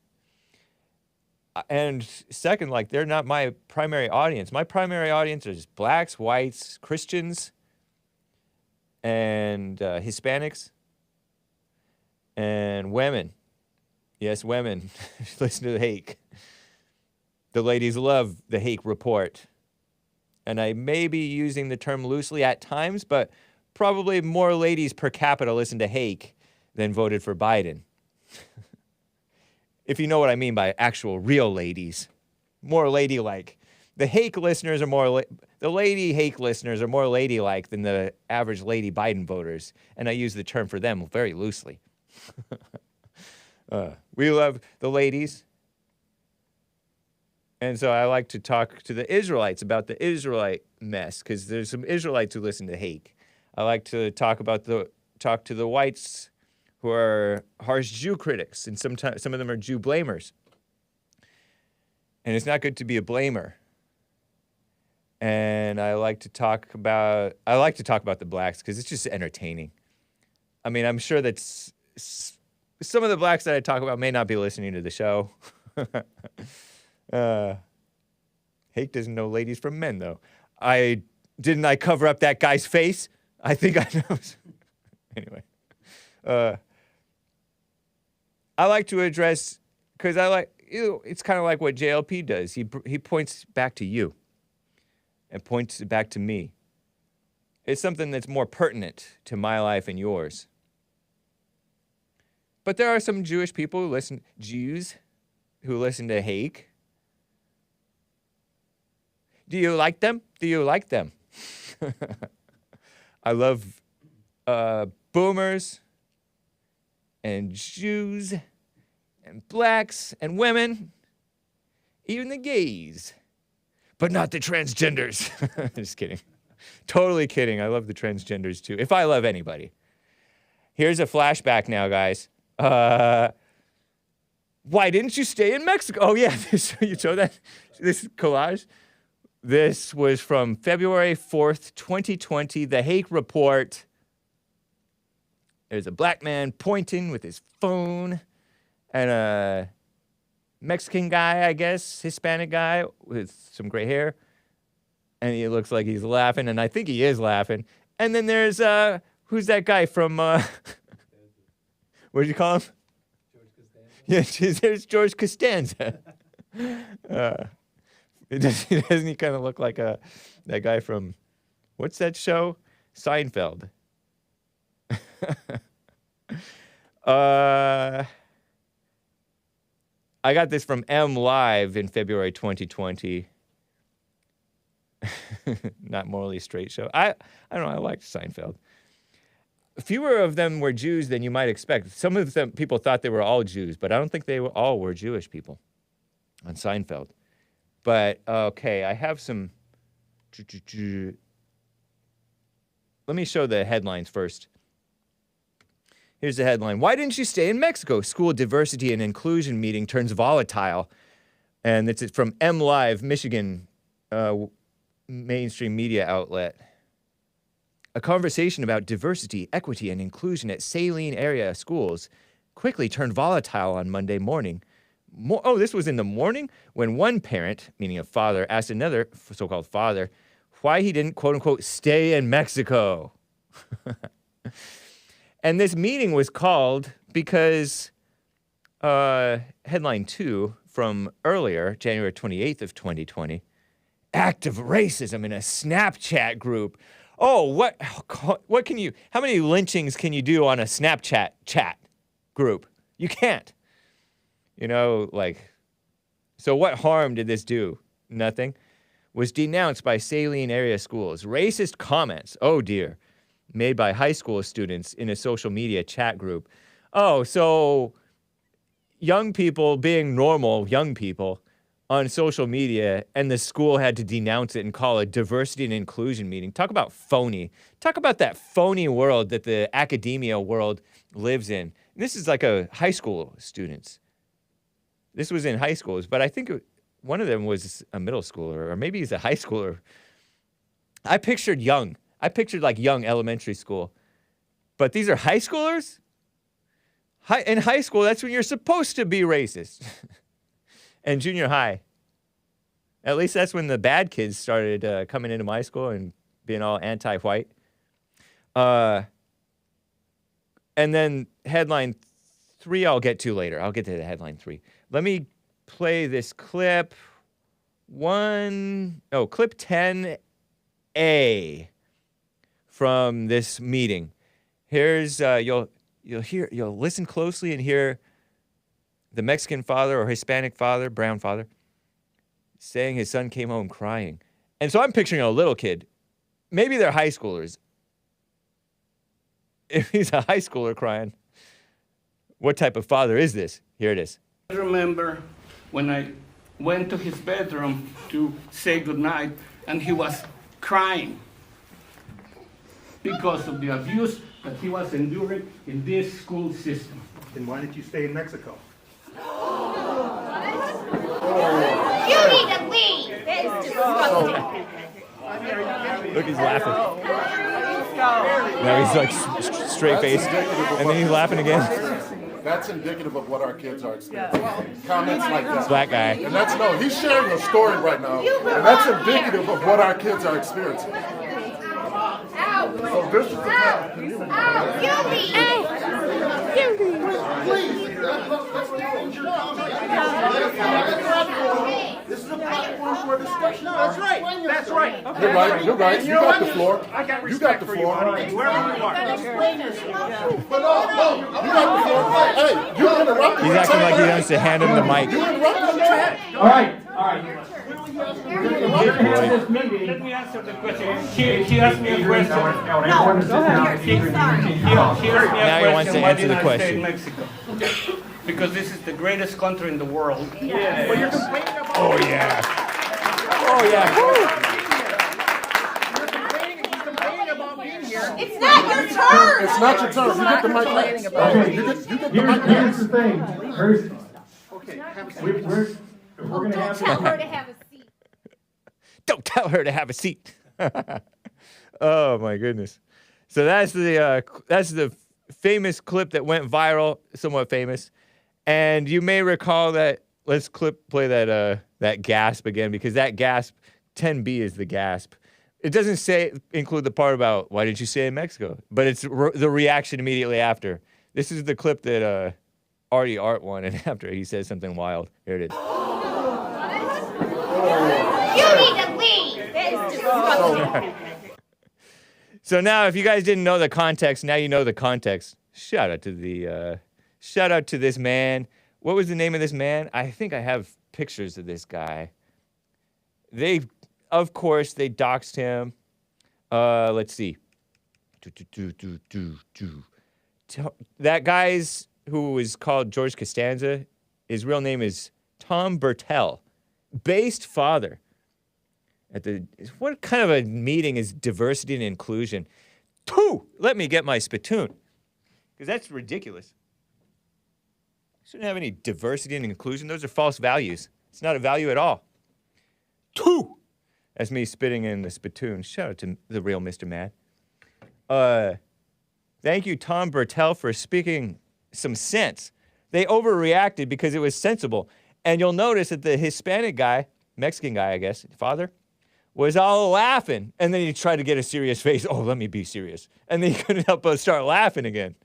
And second, like, they're not my primary audience. My primary audience is blacks, whites, Christians, and Hispanics, and women. Yes, women. Listen to the Hake. The ladies love the Hake Report. And I may be using the term loosely at times, but probably more ladies per capita listen to Hake than voted for Biden. If you know what I mean by actual real ladies. More ladylike. The Hake listeners are more, the lady Hake listeners are more ladylike than the average lady Biden voters. And I use the term for them very loosely. We love the ladies. And so I like to talk to the Israelites about the Israelite mess, because there's some Israelites who listen to Hake. I like to talk to the whites who are harsh Jew critics, and sometimes some of them are Jew blamers. And it's not good to be a blamer. And I like to talk about the blacks because it's just entertaining. I mean, I'm sure that some of the blacks that I talk about may not be listening to the show. Hake doesn't know ladies from men, though. Didn't I cover up that guy's face? I think I know. Anyway. I like to address, because it's kind of like what JLP does. He points back to you and points back to me. It's something that's more pertinent to my life and yours. But there are some Jewish people Jews who listen to Hake. Do you like them? Do you like them? I love boomers and Jews and blacks and women, even the gays, but not the transgenders. Just kidding. Totally kidding. I love the transgenders too, if I love anybody. Here's a flashback now, guys. Why didn't you stay in Mexico? Oh, yeah, you saw that? This collage? This was from February 4th, 2020, the Hake Report. There's a black man pointing with his phone, and a Mexican guy, I guess, Hispanic guy with some gray hair. And he looks like he's laughing, and I think he is laughing. And then there's, who's that guy from, what did you call him? George Costanza. Yeah, there's George Costanza. Doesn't he kind of look like that guy from, what's that show? Seinfeld. I got this from M Live in February 2020. Not morally straight show. I don't know. I liked Seinfeld. Fewer of them were Jews than you might expect. Some of them people thought they were all Jews, but I don't think they all were Jewish people on Seinfeld. But okay, I have some. Let me show the headlines first. Here's the headline. Why didn't you stay in Mexico? School diversity and inclusion meeting turns volatile. And it's from M Live, Michigan, mainstream media outlet. A conversation about diversity, equity, and inclusion at Saline area schools quickly turned volatile on Monday morning. This was in the morning when one parent, meaning a father, asked another so-called father why he didn't, quote-unquote, stay in Mexico. And this meeting was called because headline 2 from earlier, January 28th of 2020, act of racism in a Snapchat group. Oh, what can you, how many lynchings can you do on a Snapchat chat group? You can't. You know, like, so what harm did this do? Nothing. Was denounced by Saline area schools. Racist comments, oh dear, made by high school students in a social media chat group. Oh, so young people being normal young people on social media, and the school had to denounce it and call it diversity and inclusion meeting. Talk about phony. Talk about that phony world that the academia world lives in. This is like a high school students. This was in high schools, but I think one of them was a middle schooler, or maybe he's a high schooler. I pictured young. I pictured like young elementary school. But these are high schoolers? In high school, that's when you're supposed to be racist. And junior high. At least that's when the bad kids started coming into my school and being all anti-white. And then headline 3 I'll get to later. I'll get to the headline 3. Let me play this clip. Clip 10A from this meeting. Here's you'll listen closely and hear the Mexican father or Hispanic father, brown father, saying his son came home crying. And so I'm picturing a little kid. Maybe they're high schoolers. If he's a high schooler crying, what type of father is this? Here it is. I remember when I went to his bedroom to say goodnight, and he was crying because of the abuse that he was enduring in this school system. Then why did you stay in Mexico? You need to leave. That is disgusting. Look, he's laughing. Now he's like straight faced, and then he's laughing again. That's indicative of what our kids are experiencing. Comments like that. Black guy. And he's sharing a story right now, and that's indicative of what our kids are experiencing. So this is the kind of community. This is a platform for discussion. That's right. That's right. Okay. You're right. You got the floor. I got You got respect the for you, floor. buddy. Wherever you are. But no, you got the floor. Hey, you interrupted. He's acting like he wants to hand him the mic. You interrupted the chat. All right. Let me answer the question. He asked me a question. Now he wants to answer the question. Mexico? Because this is the greatest country in the world. Oh yeah. Oh yeah. It's not your turn. It's not your turn. You get the mic last. Okay, you get the mic last. Here's the thing. We're going to have Tell her to have a seat. Don't tell her to have a seat. Oh my goodness. So that's the famous clip that went viral, somewhat famous. And you may recall that. Let's play that GASP again, because that GASP 10B is the GASP. It doesn't include the part about why didn't you stay in Mexico, but it's the reaction immediately after. This is the clip that Artie Art wanted after he says something wild. Here it is. You need to leave. That is disgusting. So now, if you guys didn't know the context, now you know the context. Shout out to this man. What was the name of this man? I think I have pictures of this guy. Of course, they doxed him. Let's see. That guy's who was called George Costanza. His real name is Tom Burtell, based father. What kind of a meeting is diversity and inclusion? Let me get my spittoon, because that's ridiculous. Shouldn't have any diversity and inclusion. Those are false values. It's not a value at all. That's me spitting in the spittoon. Shout out to the real Mr. Mad. Thank you, Tom Burtell, for speaking some sense. They overreacted because it was sensible. And you'll notice that the Hispanic guy, Mexican guy, I guess, father, was all laughing. And then he tried to get a serious face. Oh, let me be serious. And then he couldn't help but start laughing again.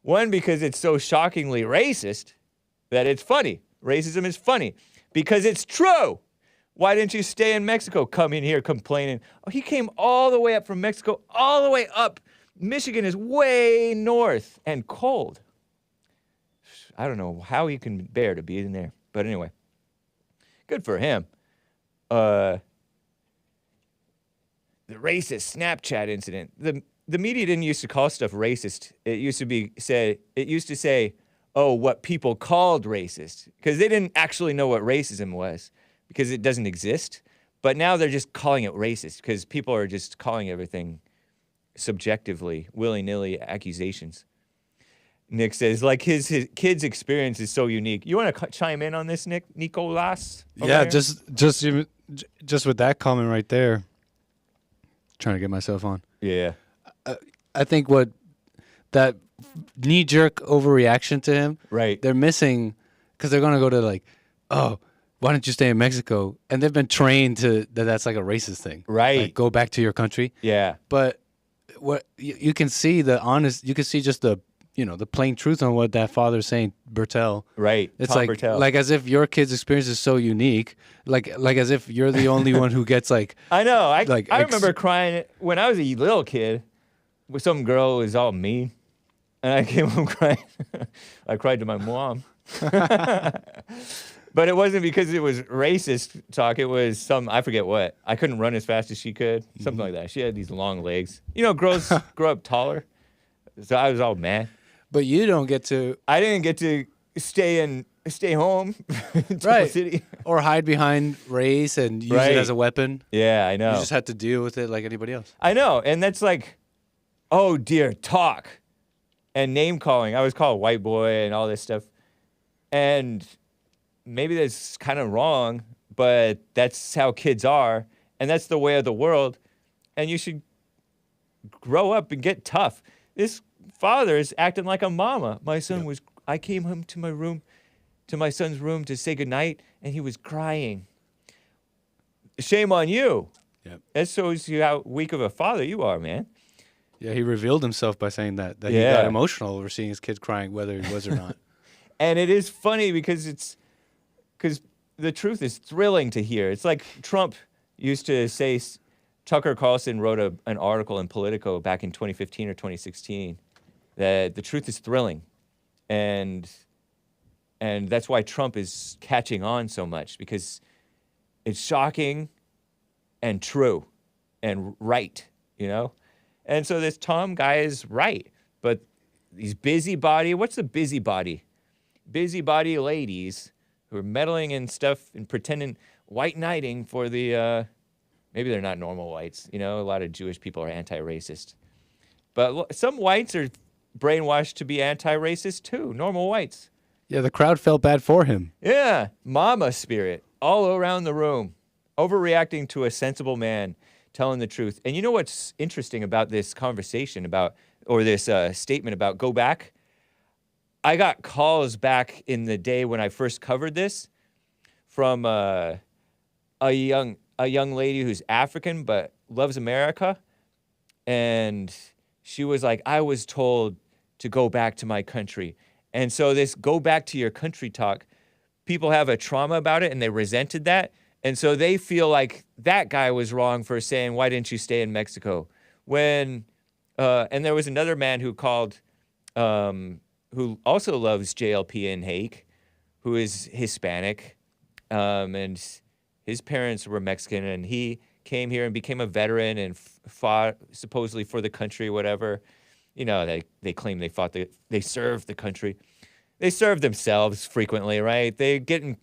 One, because it's so shockingly racist that it's funny. Racism is funny because it's true. Why didn't you stay in Mexico? Come in here complaining. Oh, he came all the way up from Mexico, all the way up. Michigan is way north and cold. I don't know how he can bear to be in there. But anyway, good for him. The racist Snapchat incident. The media didn't used to call stuff racist. It used to say, oh, what people called racist, because they didn't actually know what racism was, because it doesn't exist. But now they're just calling it racist, because people are just calling everything subjectively, willy-nilly accusations. Nick says, like his kid's experience is so unique. You want to chime in on this, Nicolas? Yeah, just with that comment right there. Trying to get myself on. Yeah. I think that knee-jerk overreaction to him, right? They're missing, because they're going to go to like, oh, why don't you stay in Mexico? And they've been trained that's like a racist thing. Right. Like, go back to your country. Yeah. But what you can see you can see just the plain truth on what that father's saying, Burtell. Right. It's Tom like Burtell. like as if your kid's experience is so unique, like as if you're the only one who gets like. I know. I remember crying when I was a little kid. With some girl who was all mean, and I came home crying. I cried to my mom. But it wasn't because it was racist talk. It was I forget what. I couldn't run as fast as she could. Something like that. She had these long legs. Girls grow up taller. So I was all mad. But you don't get to. I didn't get to stay home in right. City. Or hide behind race and use it as a weapon. Yeah, I know. You just had to deal with it like anybody else. I know. And that's like, oh dear, talk and name calling. I was called white boy and all this stuff. And maybe that's kind of wrong, but that's how kids are. And that's the way of the world. And you should grow up and get tough. This father is acting like a mama. My son I came home to my son's room to say goodnight, and he was crying. Shame on you. Yep. That shows you how weak of a father you are, man. Yeah, he revealed himself by saying that he got emotional over seeing his kid crying, whether he was or not. And it is funny because the truth is thrilling to hear. It's like Trump used to say, Tucker Carlson wrote an article in Politico back in 2015 or 2016 that the truth is thrilling. And that's why Trump is catching on so much, because it's shocking and true and right, And so this Tom guy is right. But these busybody, what's the busybody? Busybody ladies who are meddling in stuff and pretending white knighting for the, maybe they're not normal whites. A lot of Jewish people are anti-racist. But some whites are brainwashed to be anti-racist too, normal whites. Yeah, the crowd felt bad for him. Yeah, mama spirit all around the room, overreacting to a sensible man telling the truth. And you know what's interesting about this conversation or this statement about go back? I got calls back in the day when I first covered this from a young lady who's African but loves America. And she was like, I was told to go back to my country. And so this go back to your country talk, people have a trauma about it and they resented that. And so they feel like that guy was wrong for saying, why didn't you stay in Mexico? And there was another man who called, who also loves JLP and Hake, who is Hispanic, and his parents were Mexican, and he came here and became a veteran and fought supposedly for the country, whatever. You know, they claim they served the country. They serve themselves frequently, right? They're getting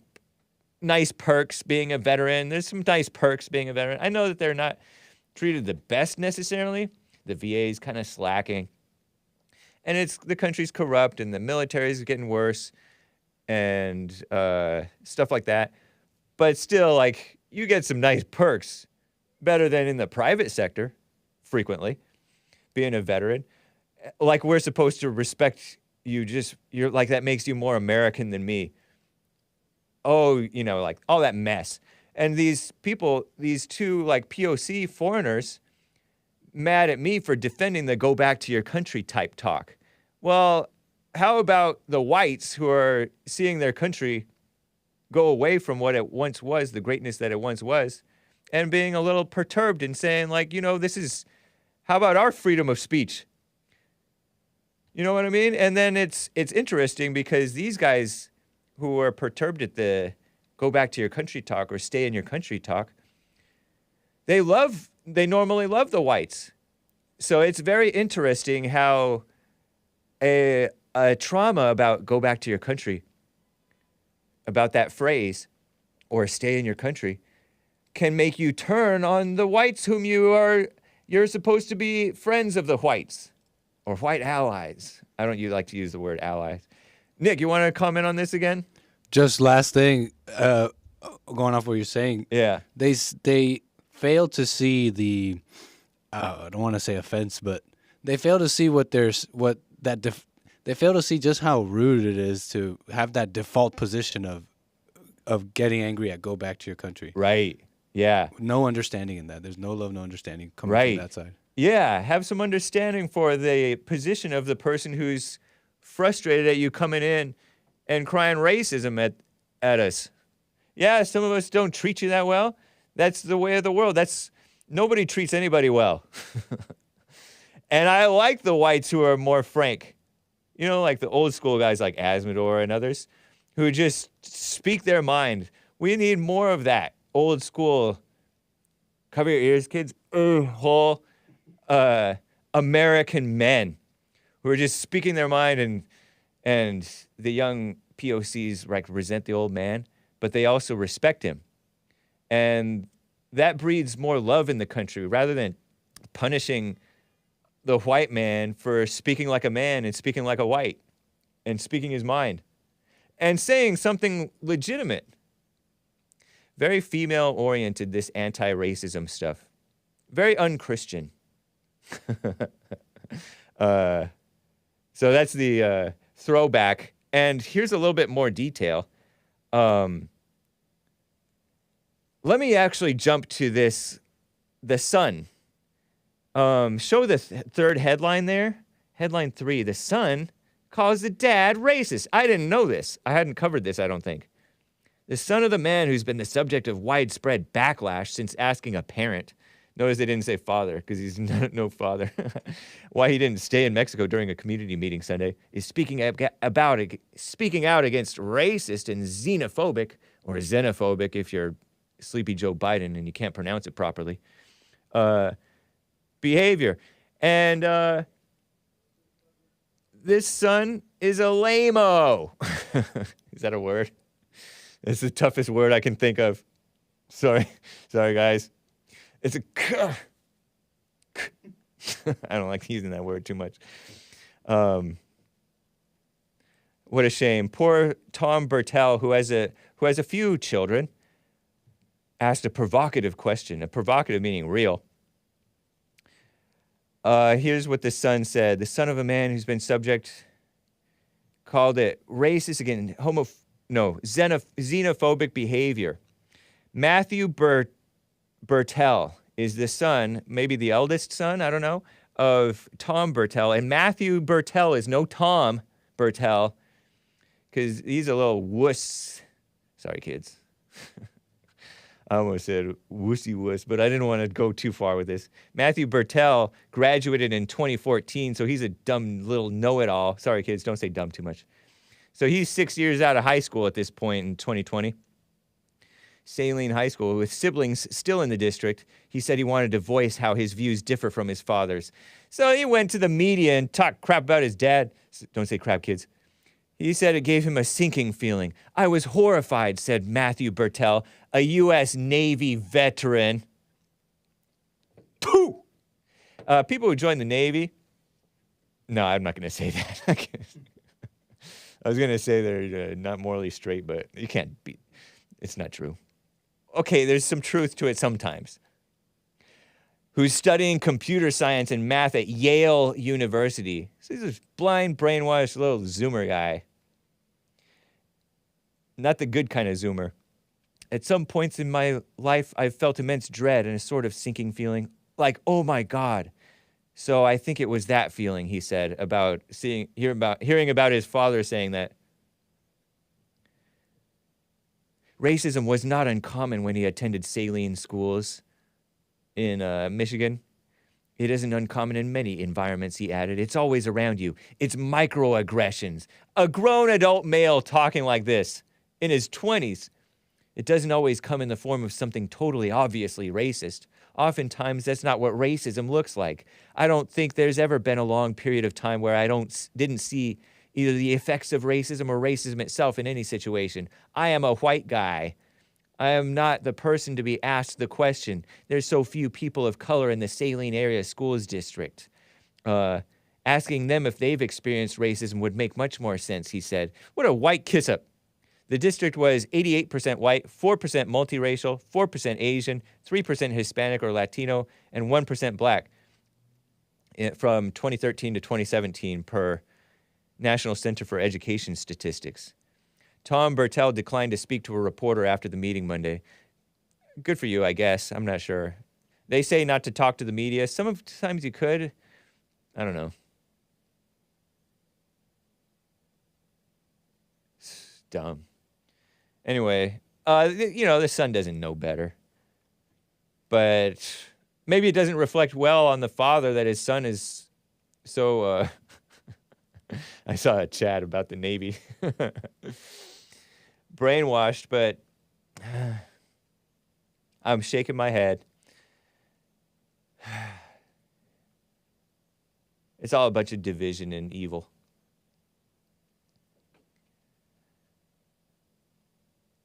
nice perks being a veteran. There's some nice perks being a veteran. I know that they're not treated the best necessarily. The VA is kind of slacking. And the country's corrupt and the military is getting worse and stuff like that. But still, like, you get some nice perks better than in the private sector frequently, being a veteran. Like, we're supposed to respect you, you're like, that makes you more American than me. Oh, you know, like all that mess. And these people, these two like POC foreigners, mad at me for defending the go back to your country type talk. Well, how about the whites who are seeing their country go away from what it once was, the greatness that it once was, and being a little perturbed and saying, like, you know, how about our freedom of speech? You know what I mean? And then it's interesting because these guys who are perturbed at the go back to your country talk or stay in your country talk, they normally love the whites. So it's very interesting how a trauma about go back to your country, about that phrase, or stay in your country, can make you turn on the whites whom you're supposed to be friends of the whites or white allies. I don't like to use the word allies. Nick, you want to comment on this again? Just last thing, going off what you're saying. Yeah. They fail to see the, I don't want to say offense, but they fail to see they fail to see just how rude it is to have that default position of getting angry at go back to your country. Right. Yeah. No understanding in that. There's no love, no understanding coming right. from that side. Yeah. Have some understanding for the position of the person who's frustrated at you coming in and crying racism at us. Yeah, some of us don't treat you that well. That's the way of the world. Nobody treats anybody well. And I like the whites who are more frank. You know, like the old school guys like Asmodor and others who just speak their mind. We need more of that old school, cover your ears, kids, whole American men who are just speaking their mind, and the young POCs like resent the old man, but they also respect him. And that breeds more love in the country rather than punishing the white man for speaking like a man and speaking like a white and speaking his mind and saying something legitimate. Very female-oriented, this anti-racism stuff. Very un-Christian. So that's the throwback. And here's a little bit more detail. Let me actually jump to the Sun. Show the third headline there. Headline 3, the Sun calls the dad racist. I didn't know this. I hadn't covered this, I don't think. The son of the man who's been the subject of widespread backlash since asking a parent. Notice they didn't say father, because he's no father. Why he didn't stay in Mexico during a community meeting Sunday is speaking out against racist and xenophobic, or xenophobic if you're Sleepy Joe Biden and you can't pronounce it properly, behavior. And this son is a lame-o. Is that a word? It's the toughest word I can think of. Sorry, guys. It's I don't like using that word too much. What a shame. Poor Tom Burtell, who has a few children, asked a provocative question. A provocative meaning real. Here's what the son said. The son of a man who's been called it racist again, xenophobic behavior. Matthew Burtell is the son, maybe the eldest son, I don't know, of Tom Burtell. And Matthew Burtell is no Tom Burtell, because he's a little wuss. Sorry, kids. I almost said wussy wuss, but I didn't want to go too far with this. Matthew Burtell graduated in 2014, so he's a dumb little know-it-all. Sorry, kids, don't say dumb too much. So he's 6 years out of high school at this point in 2020. Saline High School, with siblings still in the district. He said he wanted to voice how his views differ from his father's. So he went to the media and talked crap about his dad. Don't say crap, kids. He said it gave him a sinking feeling. I was horrified, said Matthew Burtell, a U.S. Navy veteran. Pooh! People who join the Navy. No, I'm not going to say that. I was going to say they're not morally straight, but you can't be. It's not true. Okay, there's some truth to it sometimes. Who's studying computer science and math at Yale University. So he's this blind, brainwashed little Zoomer guy. Not the good kind of Zoomer. At some points in my life, I've felt immense dread and a sort of sinking feeling, like, oh my God. So I think it was that feeling, he said, about hearing about his father saying that. Racism was not uncommon when he attended Saline schools in Michigan. It isn't uncommon in many environments, he added. It's always around you. It's microaggressions. A grown adult male talking like this in his 20s. It doesn't always come in the form of something totally obviously racist. Oftentimes, that's not what racism looks like. I don't think there's ever been a long period of time where I didn't see either the effects of racism or racism itself in any situation. I am a white guy. I am not the person to be asked the question. There's so few people of color in the Saline Area Schools District. Asking them if they've experienced racism would make much more sense, he said. What a white kiss-up. The district was 88% white, 4% multiracial, 4% Asian, 3% Hispanic or Latino, and 1% black from 2013 to 2017 per National Center for Education Statistics. Tom Burtell declined to speak to a reporter after the meeting Monday. Good for you, I guess. I'm not sure. They say not to talk to the media. Sometimes you could. I don't know. It's dumb. Anyway, the son doesn't know better. But maybe it doesn't reflect well on the father that his son is so... I saw a chat about the Navy. Brainwashed, but I'm shaking my head. It's all a bunch of division and evil.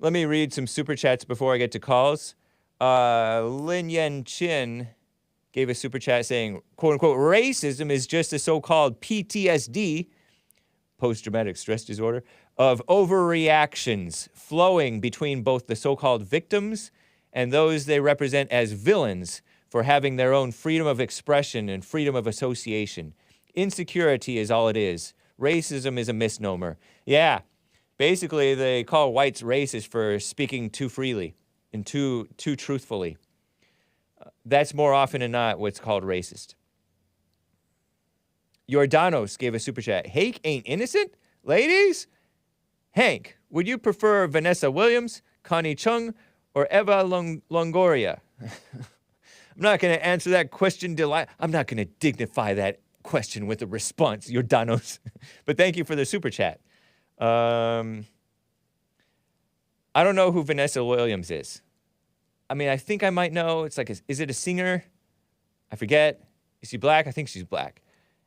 Let me read some super chats before I get to calls. Lin Yen Chin gave a super chat saying, quote unquote, racism is just a so-called PTSD, post-traumatic stress disorder, of overreactions flowing between both the so-called victims and those they represent as villains for having their own freedom of expression and freedom of association. Insecurity is all it is. Racism is a misnomer. Yeah, basically they call whites racist for speaking too freely and too truthfully. That's more often than not what's called racist. Jordanos gave a super chat. Hank ain't innocent? Ladies? Hank, would you prefer Vanessa Williams, Connie Chung, or Eva Longoria? I'm not going to answer that question. I'm not going to dignify that question with a response, Jordanos. But thank you for the super chat. I don't know who Vanessa Williams is. I mean, I think I might know. It's like, is it a singer? I forget. Is she black? I think she's black.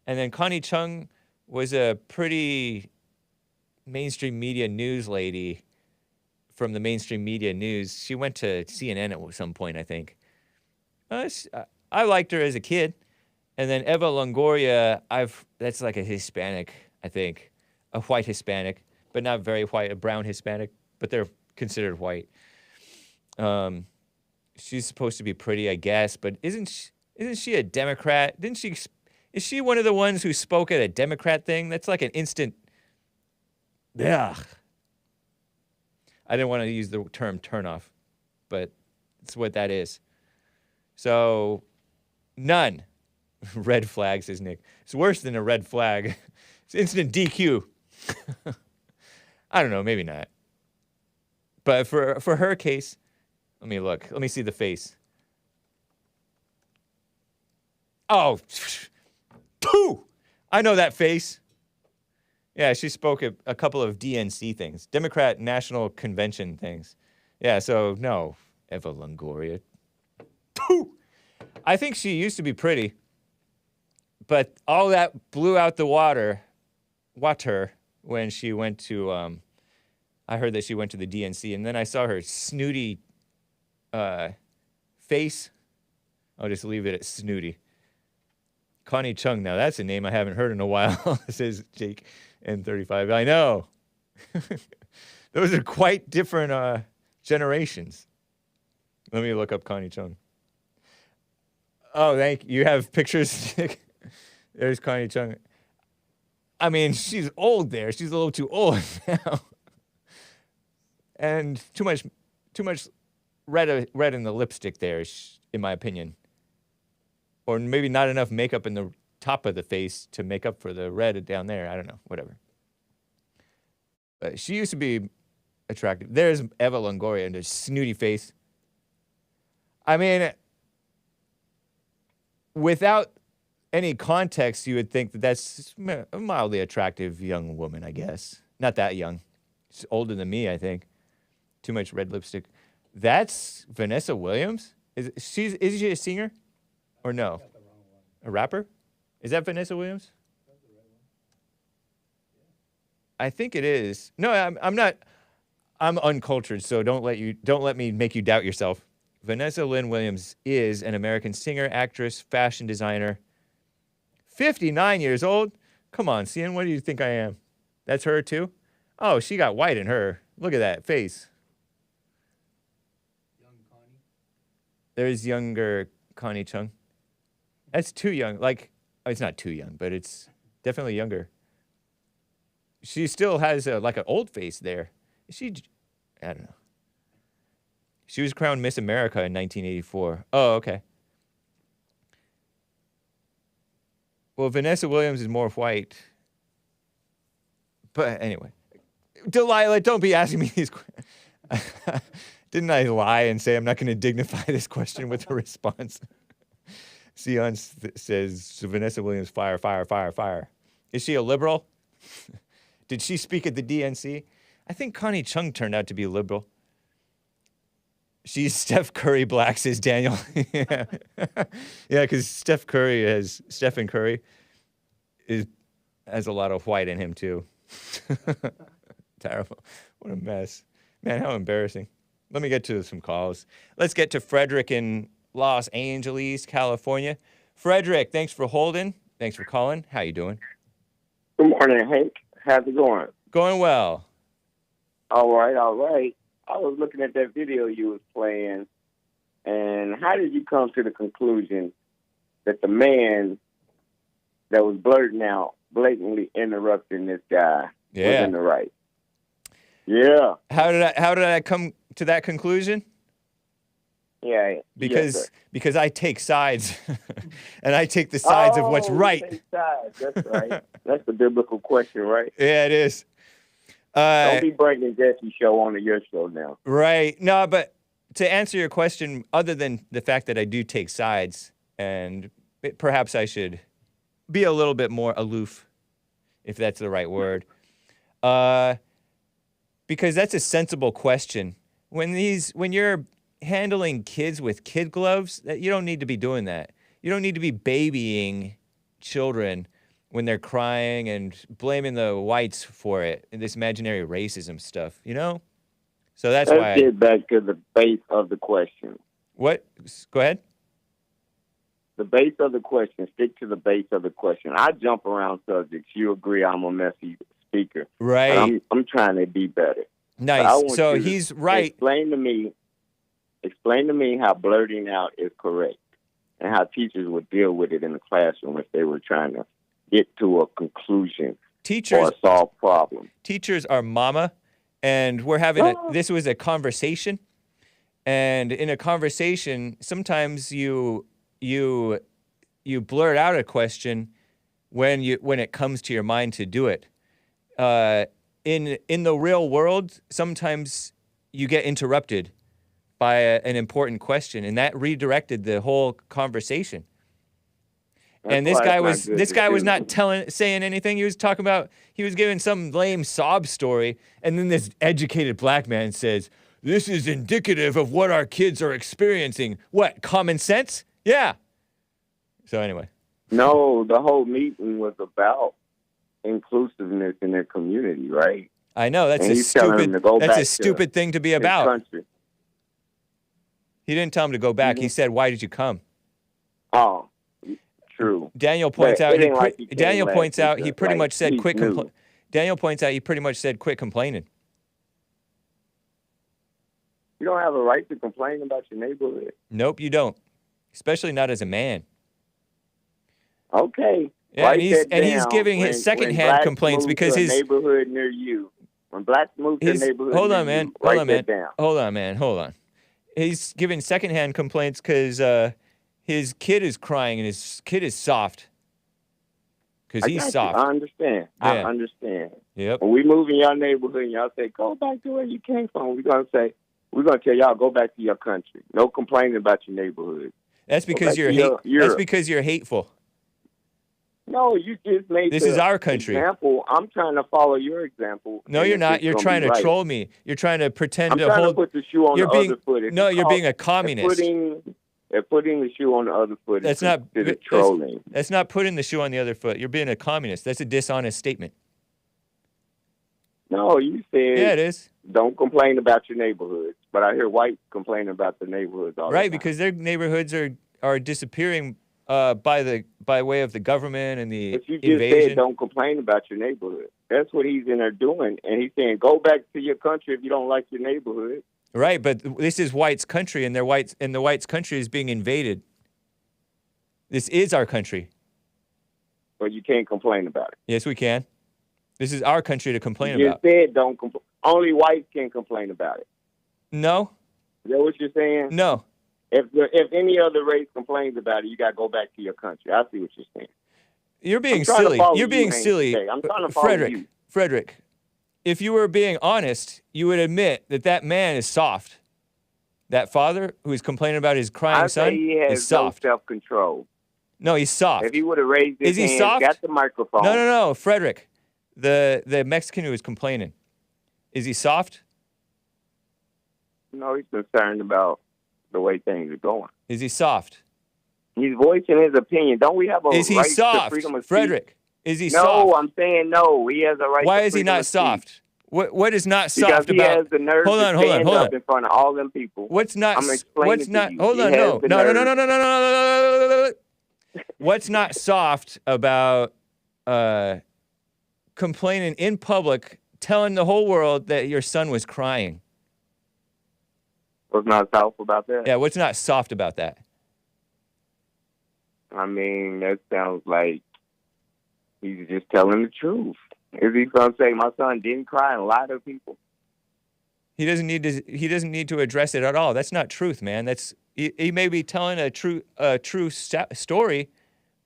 And then Connie Chung was a pretty mainstream media news lady from the mainstream media news. She went to CNN at some point, I think. I liked her as a kid. And then Eva Longoria, that's like a Hispanic, I think. A white Hispanic, but not very white, a brown Hispanic, but they're considered white. She's supposed to be pretty, I guess, but isn't she a Democrat? Is she one of the ones who spoke at a Democrat thing? That's like an instant, ugh. I didn't want to use the term turnoff, but it's what that is. So, none. Red flag, says Nick. It's worse than a red flag. It's instant DQ. I don't know, maybe not. But for her case, Let me look. Let me see the face. Oh, pooh! I know that face. Yeah, she spoke at a couple of DNC things, Democrat National Convention things. Yeah, so no, Eva Longoria. Pooh! I think she used to be pretty, but all that blew out the water when she went to, I heard that she went to the DNC, and then I saw her snooty face. I'll just leave it at snooty. Connie Chung, now that's a name I haven't heard in a while, says Jake N35. I know. Those are quite different generations. Let me look up Connie Chung. Oh, thank you. You have pictures? There's Connie Chung. I mean, she's old there. She's a little too old now. And too much red in the lipstick there, in my opinion. Or maybe not enough makeup in the top of the face to make up for the red down there. I don't know. Whatever. But she used to be attractive. There's Eva Longoria and her snooty face. I mean, without any context, you would think that that's a mildly attractive young woman, I guess. Not that young. She's older than me, I think. Too much red lipstick. That's Vanessa Williams? Is she a singer? Or no? A rapper? Is that Vanessa Williams? I think it is. No, I'm not. I'm uncultured, so don't let me make you doubt yourself. Vanessa Lynn Williams is an American singer, actress, fashion designer. 59 years old? Come on, Cian, what do you think I am? That's her too? Oh, she got white in her. Look at that face. Young Connie. There's younger Connie Chung. That's too young. Like, it's not too young, but it's definitely younger. She still has like an old face there. I don't know. She was crowned Miss America in 1984. Oh, okay. Well, Vanessa Williams is more white. But anyway. Delilah, don't be asking me these questions. Didn't I lie and say I'm not going to dignify this question with a response? Sion says, Vanessa Williams, fire, fire, fire, fire. Is she a liberal? Did she speak at the DNC? I think Connie Chung turned out to be a liberal. She's Steph Curry black, says Daniel. Yeah, because Stephen Curry has a lot of white in him, too. Terrible. What a mess. Man, how embarrassing. Let me get to some calls. Let's get to Frederick in Los Angeles, California. Frederick, thanks for holding. Thanks for calling. How you doing? Good morning, Hank. How's it going? Going well. All right, all right. I was looking at that video you was playing, and how did you come to the conclusion that the man that was blurting out, blatantly interrupting this guy was in the right? Yeah. How did I come to that conclusion? Yeah. Because I take sides, and I take the sides of what's right. Take sides. That's right. That's the biblical question, right? Yeah, it is. Don't be bringing Jesse's show onto your show now. Right. No, but to answer your question, other than the fact that I do take sides, and perhaps I should be a little bit more aloof, if that's the right word, because that's a sensible question. When you're handling kids with kid gloves, you don't need to be doing that. You don't need to be babying children when they're crying and blaming the whites for it, and this imaginary racism stuff, you know? So that's why. Let's get back to the base of the question. What? Go ahead. The base of the question. Stick to the base of the question. I jump around subjects. You agree I'm a messy speaker. Right. I'm trying to be better. Nice. So he's right. Explain to me how blurting out is correct and how teachers would deal with it in the classroom if they were trying to get to a conclusion or solve problems. Teachers are mama, and we're having this was a conversation, and in a conversation, sometimes you blurt out a question when it comes to your mind to do it. In the real world, sometimes you get interrupted by an important question, and that redirected the whole conversation. And this guy was not saying anything. He was talking about, he was giving some lame sob story, and then this educated black man says, "This is indicative of what our kids are experiencing." What, common sense? Yeah. So anyway. No, the whole meeting was about inclusiveness in their community, right? I know, that's a stupid thing to be about. Country. He didn't tell him to go back. He said, "Why did you come?" Oh, true. Daniel points out. Daniel points out he pretty much said, "Quit complaining." Daniel points out he pretty much said, "Quit complaining." You don't have a right to complain about your neighborhood. Nope, you don't. Especially not as a man. Okay. Yeah, and he's giving his secondhand complaints because his neighborhood near you. When blacks move to a neighborhood, hold on, man. Hold on. He's giving secondhand complaints because his kid is crying and his kid is soft. Because he's soft. I understand. Yeah. I understand. Yep. When we move in your neighborhood and y'all say, "Go back to where you came from," we're gonna tell y'all, "Go back to your country." No complaining about your neighborhood. That's because that's because you're hateful. No, you just made this is our country. Example. I'm trying to follow your example. No, you're not. You're trying to troll me. You're trying to pretend to hold. I'm trying to put the shoe on the other foot. No, you're being a communist. They're putting the shoe on the other foot. That's not trolling. That's not putting the shoe on the other foot. You're being a communist. That's a dishonest statement. No, you said. Yeah, it is. Don't complain about your neighborhoods, but I hear whites complaining about the neighborhoods all the time. Right, because their neighborhoods are disappearing by way of the government and the invasion. But you just invasion. said don't complain about your neighborhood. That's what he's in there doing, and he's saying go back to your country if you don't like your neighborhood. Right, but this is whites' country, and the whites' country is being invaded. This is our country. But you can't complain about it. Yes, we can. This is our country to complain you about. You said don't complain. Only whites can complain about it. No. Is that what you're saying? No. If any other race complains about it, you got to go back to your country. I see what you're saying. You're being silly. You're being silly. I'm trying to follow you. Frederick, if you were being honest, you would admit that man is soft. That father who is complaining about his crying son is soft. No self-control. No, he's soft. If he would have raised his hand, soft? Got the microphone. No, Frederick, the Mexican who is complaining, is he soft? No, he's concerned about the way things are going. Is he soft? He's voicing his opinion. Don't we have a is he right soft? to freedom of speech? Frederick, is he no, soft? No, I'm saying no. He has a right Why to is he not soft? Speech. What is not soft because he about? Has the nerve hold on. Up in front of all them people. What's not? I'm what's not? To you. Hold on, no. What's not soft about complaining in public, telling the whole world that your son was crying? What's not soft about that? Yeah, what's not soft about that? I mean, that sounds like he's just telling the truth. Is he going to say my son didn't cry and lie to people? He doesn't need to. He doesn't need to address it at all. That's not truth, man. He may be telling a true story,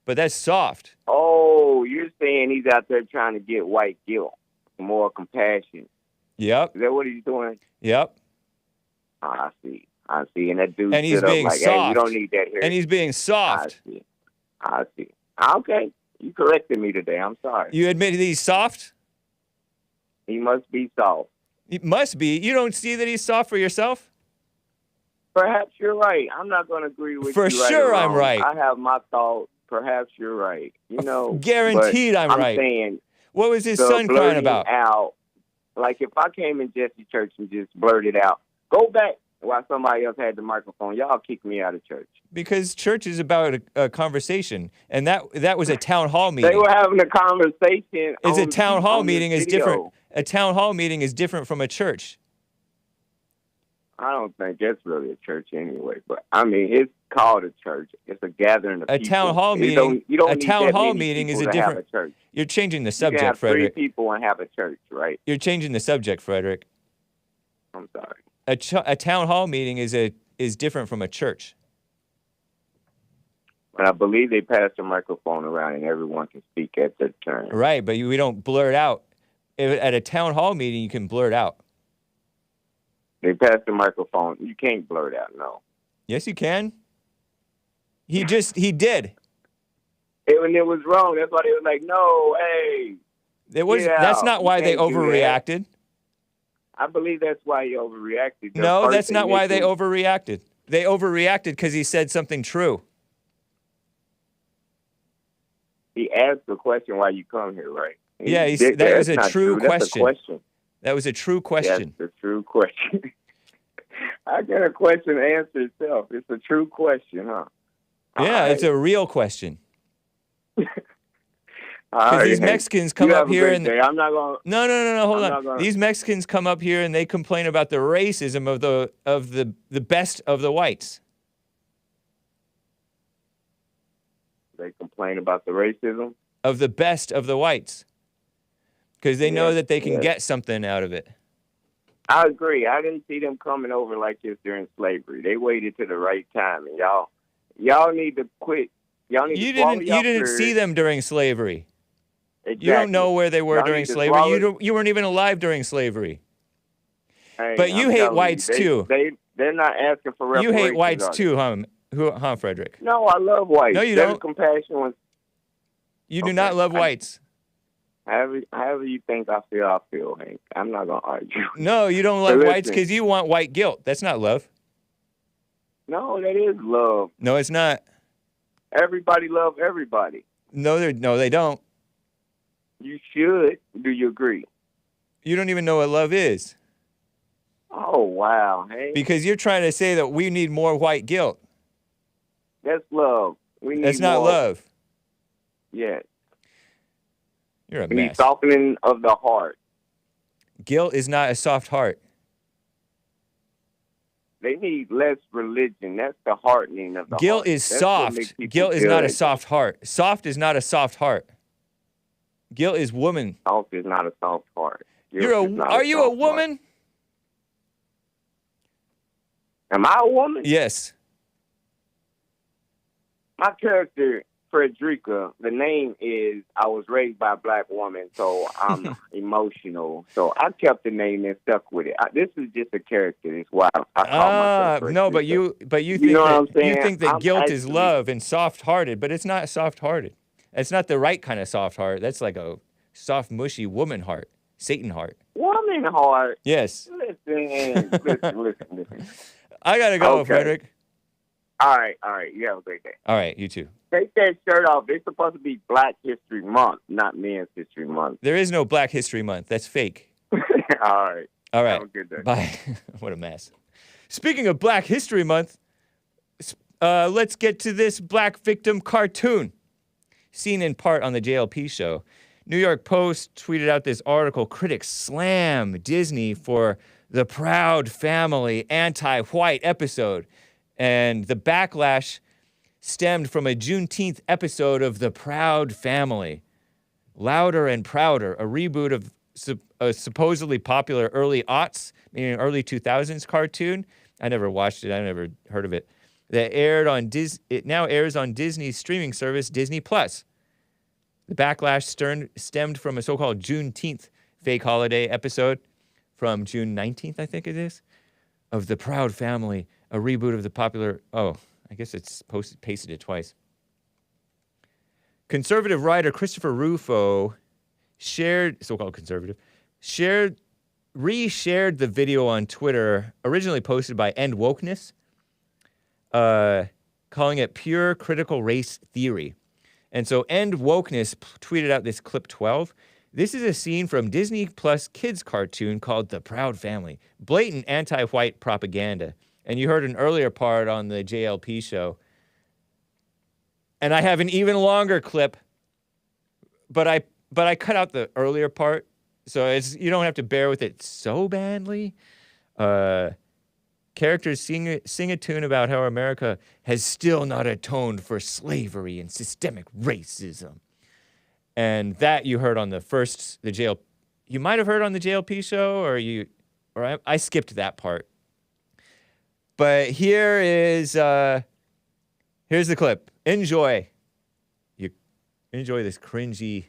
but that's soft. Oh, you're saying he's out there trying to get white guilt, more compassion. Yep. Is that what he's doing? Yep. Oh, I see. And that dude and he's being like, soft. Hey, you don't need that here. And he's being soft. I see. Okay. You corrected me today. I'm sorry. You admit he's soft? He must be soft. He must be. You don't see that he's soft for yourself? Perhaps you're right. I'm not going to agree with you. For sure I'm right. I have my thoughts. Perhaps you're right. You know. Guaranteed I'm right. I'm saying. What was his son crying about? Out, like if I came in Jesse Church and just blurted out, go back while somebody else had the microphone, y'all kick me out of church. Because church is about a conversation, and that was a town hall meeting. They were having a conversation. It's a town hall meeting is different. A town hall meeting is different from a church. I don't think that's really a church anyway, but I mean it's called a church. It's a gathering of people. A town hall meeting. You don't a need town that hall many meeting is people a to have different. a church. You're changing the You subject, can have Frederick. 3 people and have a church, right? You're changing the subject, Frederick. I'm sorry. A town hall meeting is different from a church. But I believe they pass the microphone around and everyone can speak at their turn. Right, but we don't blurt out. At a town hall meeting, you can blurt out. They passed the microphone. You can't blurt out, no. Yes, you can. He did. When it was wrong, that's why they was like, no, hey. That's not why they overreacted. I believe that's why he overreacted. No, that's not why they overreacted. They overreacted because he said something true. He asked the question why you come here, right? That was a true question. That's a question. That was a true question. That's a true question. I get a question answer itself. It's a true question, huh? Yeah, it's a real question. Because these Mexicans come up here and I'm not gonna. No, hold on. These Mexicans come up here and they complain about the racism of the best of the whites. They complain about the racism of the best of the whites because they know that they can get something out of it. I agree. I didn't see them coming over like this during slavery. They waited to the right time, and y'all need to quit. Y'all need you to didn't see them during slavery. Exactly. You don't know where they were during slavery. You weren't even alive during slavery. Hey, but you hate whites too. They're not asking for reparations. You hate whites too, huh, Frederick? No, I love whites. No, you They're don't. Compassion. You do not love whites. However you think I feel, Hank. I'm not gonna argue. No, you don't love whites because you want white guilt. That's not love. No, that is love. No, it's not. Everybody love everybody. No, they don't. You should. Do you agree? You don't even know what love is. Oh, wow. Hey. Because you're trying to say that we need more white guilt. That's love. That's not love. Yes. You're a we mess. Need softening of the heart. Guilt is not a soft heart. They need less religion. That's the hardening of the heart. Guilt is soft. Guilt is not a soft heart. Soft is not a soft heart. Guilt is woman. Soft is not a soft heart. Are you a woman? Heart. Am I a woman? Yes. My character, Frederica, the name is, I was raised by a black woman, so I'm emotional. So I kept the name and stuck with it. This is just a character. That's why I call myself Frederica. No, but you think that guilt is love and soft-hearted, but it's not soft-hearted. It's not the right kind of soft heart. That's like a soft, mushy woman heart, Satan heart. Woman heart? Yes. Listen. I gotta go, okay. Frederick. All right. You have a great day. All right, you too. Take that shirt off. It's supposed to be Black History Month, not Men's History Month. There is no Black History Month. That's fake. All right. Have a good day. Bye. What a mess. Speaking of Black History Month, let's get to this Black victim cartoon. Seen in part on the JLP show. New York Post tweeted out this article, critics slam Disney for the Proud Family anti-white episode. And the backlash stemmed from a Juneteenth episode of The Proud Family. Louder and Prouder, a reboot of a supposedly popular early aughts, meaning early 2000s cartoon. I never watched it. I never heard of it. That aired on it now airs on Disney's streaming service, Disney+. The backlash stemmed from a so-called Juneteenth fake holiday episode from June 19th, I think it is, of The Proud Family, a reboot of the popular... Oh, I guess it's pasted it twice. Conservative writer Christopher Rufo so-called conservative, reshared the video on Twitter, originally posted by End Wokeness, calling it pure critical race theory. And so End Wokeness tweeted out this clip 12. This is a scene from Disney Plus kids cartoon called The Proud Family. Blatant anti-white propaganda. And you heard an earlier part on the JLP show. And I have an even longer clip, but I cut out the earlier part, so you don't have to bear with it so badly. Characters sing a tune about how America has still not atoned for slavery and systemic racism. And that you heard on you might have heard on the JLP show, or I skipped that part. But here's the clip. Enjoy. You enjoy this cringy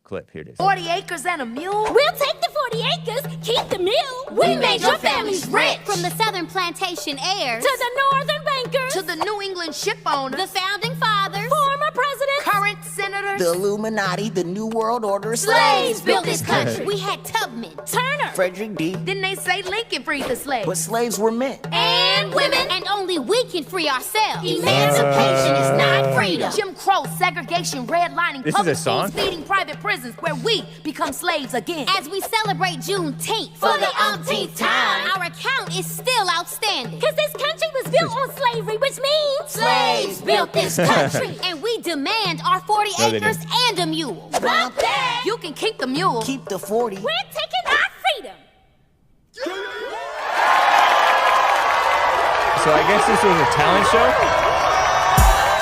clip. Here it is. 40 acres and a mule? We'll take the 40 acres, keep the mule. new. We made your families rich. From the southern plantation heirs to the northern bankers To the New England ship owners, the founding fathers, former presidents, current senators, the Illuminati, the New World Order, slaves built this country. We had Tubman, Turner, Frederick D. Then they say Lincoln freed the slaves. But slaves were men. And women. And only we can free ourselves. Emancipation is not freedom. Jim Crow, segregation, redlining, This is public a song? schools, feeding private prisons where we become slaves again. As we celebrate Juneteenth for the umpteenth time, our account is still outstanding. Cause this country was built on slavery, which means slaves built this country. And we demand our 40 No, they acres and a mule. Bump that! You can keep the mule. Keep the 40. We're taking our freedom. So I guess this was a talent show?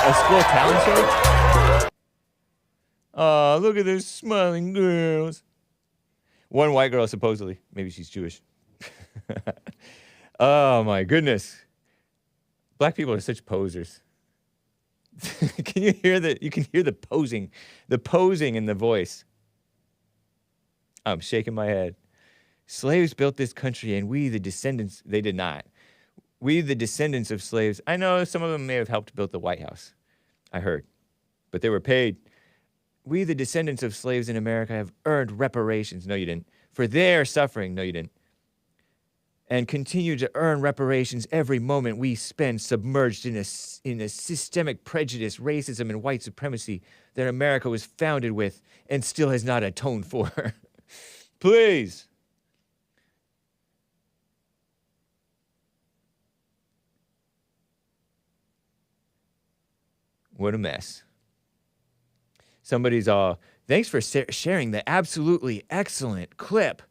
A school talent show? Oh, look at those smiling girls. One white girl, supposedly. Maybe she's Jewish. Oh, my goodness. Black people are such posers. Can you hear you can hear the posing in the voice. I'm shaking my head. Slaves built this country, and we, the descendants, they did not. We, the descendants of slaves, I know some of them may have helped build the White House. I heard. But they were paid. We, the descendants of slaves in America, have earned reparations. No, you didn't. For their suffering. No, you didn't. And continue to earn reparations every moment we spend submerged in a systemic prejudice, racism, and white supremacy that America was founded with and still has not atoned for. Please. What a mess. Somebody's all, thanks for sharing the absolutely excellent clip.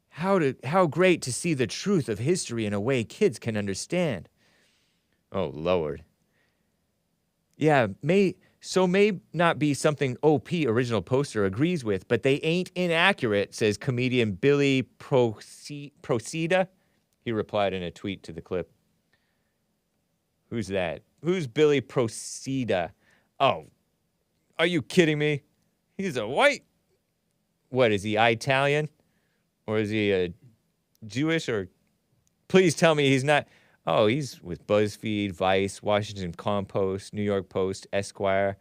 How great to see the truth of history in a way kids can understand. Oh, Lord. Yeah, may not be something OP original poster agrees with, but they ain't inaccurate, says comedian Billy Procida. He replied in a tweet to the clip. Who's that? Who's Billy Procida? Oh, are you kidding me? He's a white. What, is he Italian? Or is he Jewish? Or please tell me he's not. Oh, he's with BuzzFeed, Vice, Washington Compost, New York Post, Esquire.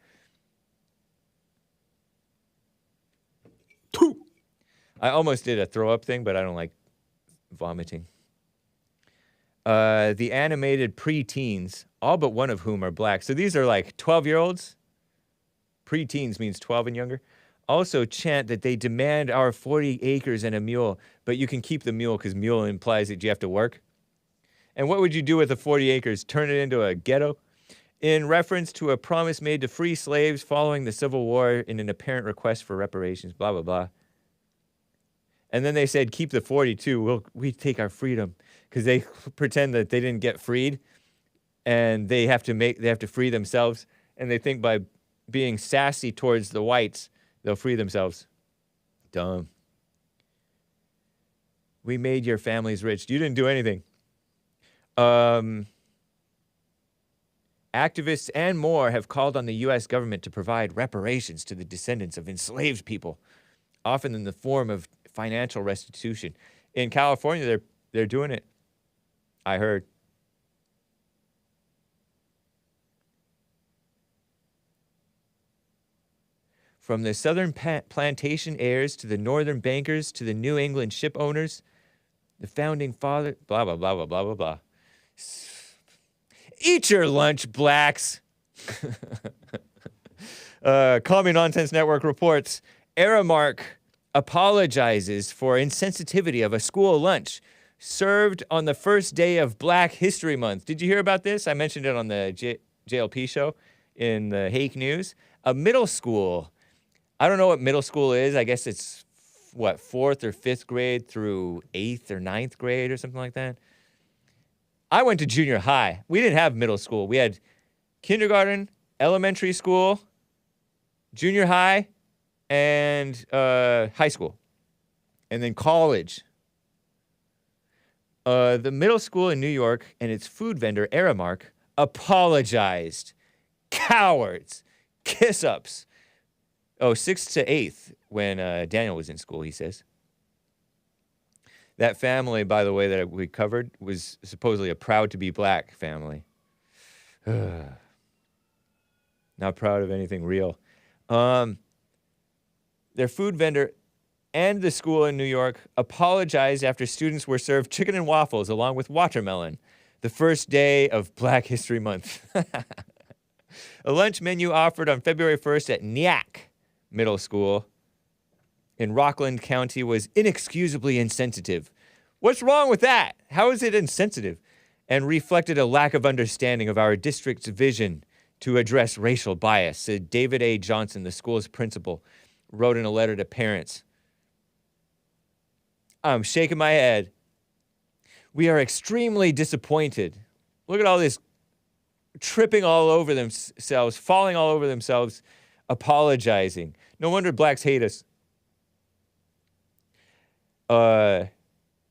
I almost did a throw up thing, but I don't like vomiting. The animated preteens, all but one of whom are black. So these are like 12-year-olds. Preteens means 12 and younger. Also chant that they demand our 40 acres and a mule, but you can keep the mule because mule implies that you have to work. And what would you do with the 40 acres? Turn it into a ghetto? In reference to a promise made to free slaves following the Civil War in an apparent request for reparations, blah, blah, blah. And then they said, keep the 40 too. We take our freedom. Because they pretend that they didn't get freed, and they have to free themselves, and they think by being sassy towards the whites, they'll free themselves. Dumb. We made your families rich. You didn't do anything. Activists and more have called on the U.S. government to provide reparations to the descendants of enslaved people, often in the form of financial restitution. In California, they're doing it. I heard. From the southern plantation heirs to the northern bankers to the New England ship owners, the founding father, blah, blah, blah, blah, blah, blah, blah. Eat your lunch, blacks. Common Nonsense Network reports, Aramark apologizes for insensitivity of a school lunch served on the first day of Black History Month. Did you hear about this? I mentioned it on the JLP show in the Hake News. A middle school, I don't know what middle school is. I guess it's, 4th or 5th grade through 8th or 9th grade or something like that. I went to junior high. We didn't have middle school. We had kindergarten, elementary school, junior high, and high school. And then college. The middle school in New York and its food vendor, Aramark, apologized. Cowards. Kiss-ups. Oh, 6th to 8th when Daniel was in school, he says. That family, by the way, that we covered was supposedly a proud-to-be black family. Not proud of anything real. Their food vendor and the school in New York apologized after students were served chicken and waffles along with watermelon, the first day of Black History Month. A lunch menu offered on February 1st at Nyack Middle School in Rockland County was inexcusably insensitive. What's wrong with that? How is it insensitive? And reflected a lack of understanding of our district's vision to address racial bias, said David A. Johnson, the school's principal, wrote in a letter to parents. I'm shaking my head. We are extremely disappointed. Look at all this tripping all over themselves, falling all over themselves, apologizing. No wonder blacks hate us.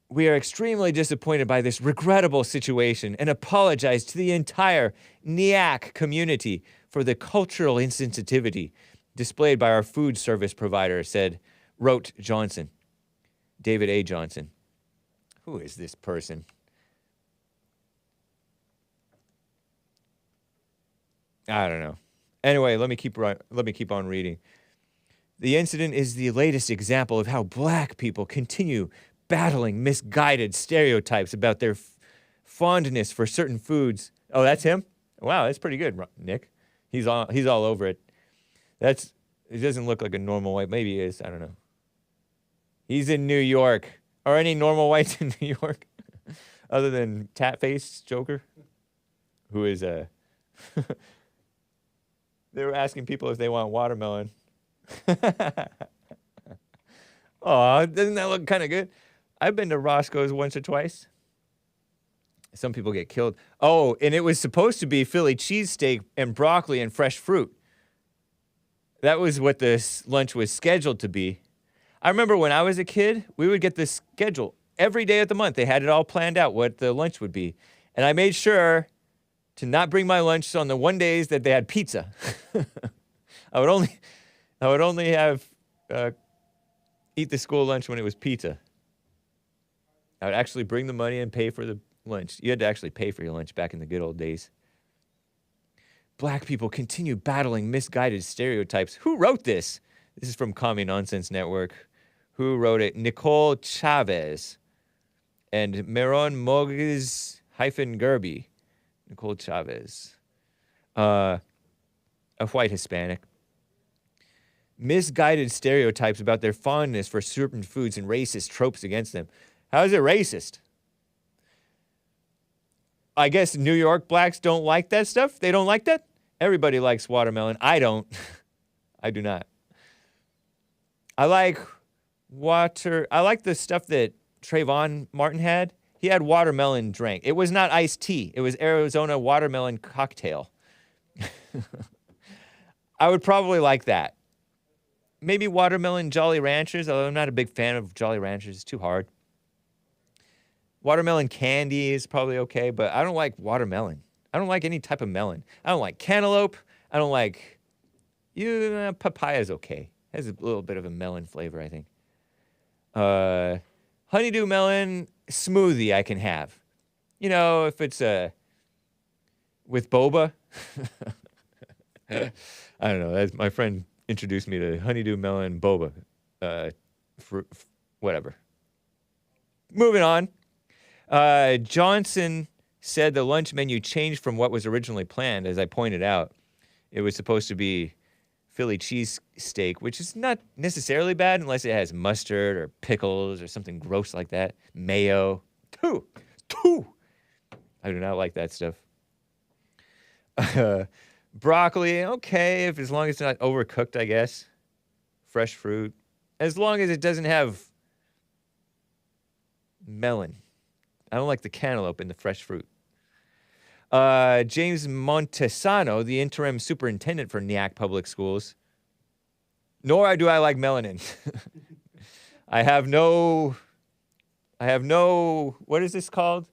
We are extremely disappointed by this regrettable situation and apologize to the entire Nyack community for the cultural insensitivity displayed by our food service provider, wrote Johnson. David A. Johnson. Who is this person? I don't know. Anyway, let me keep on reading. The incident is the latest example of how black people continue battling misguided stereotypes about their fondness for certain foods. Oh, that's him? Wow, that's pretty good, Nick. He's all over it. It doesn't look like a normal white. Maybe he is. I don't know. He's in New York. Are any normal whites in New York? Other than Tat-Face Joker? Who is a... They were asking people if they want watermelon. Oh, doesn't that look kind of good? I've been to Roscoe's once or twice. Some people get killed. Oh, and it was supposed to be Philly cheesesteak and broccoli and fresh fruit. That was what this lunch was scheduled to be. I remember when I was a kid, we would get this schedule. Every day of the month, they had it all planned out, what the lunch would be. And I made sure to not bring my lunch on the one days that they had pizza. I would only have eat the school lunch when it was pizza. I would actually bring the money and pay for the lunch. You had to actually pay for your lunch back in the good old days. Black people continue battling misguided stereotypes. Who wrote this? This is from Commie Nonsense Network. Who wrote it? Nicole Chavez and Meron Mogiz-Gerby. Nicole Chavez. A white Hispanic. Misguided stereotypes about their fondness for certain foods and racist tropes against them. How is it racist? I guess New York blacks don't like that stuff? They don't like that? Everybody likes watermelon. I don't. I do not. I like the stuff that Trayvon Martin had. He had watermelon drink. It was not iced tea. It was Arizona watermelon cocktail. I would probably like that. Maybe watermelon Jolly Ranchers, although I'm not a big fan of Jolly Ranchers. It's too hard. Watermelon candy is probably okay, but I don't like watermelon. I don't like any type of melon. I don't like cantaloupe. I don't like... Papaya's okay. It has a little bit of a melon flavor, I think. Honeydew melon smoothie I can have. You know, if it's with boba. I don't know. My friend introduced me to honeydew melon boba. Whatever. Moving on. Johnson said the lunch menu changed from what was originally planned, as I pointed out. It was supposed to be Philly cheesesteak, which is not necessarily bad unless it has mustard or pickles or something gross like that. Mayo. Two. I do not like that stuff. Broccoli, okay, as long as it's not overcooked, I guess. Fresh fruit. As long as it doesn't have melon. I don't like the cantaloupe in the fresh fruit. James Montesano, the interim superintendent for Nyack Public Schools. Nor do I like melanin. I have no, what is this called?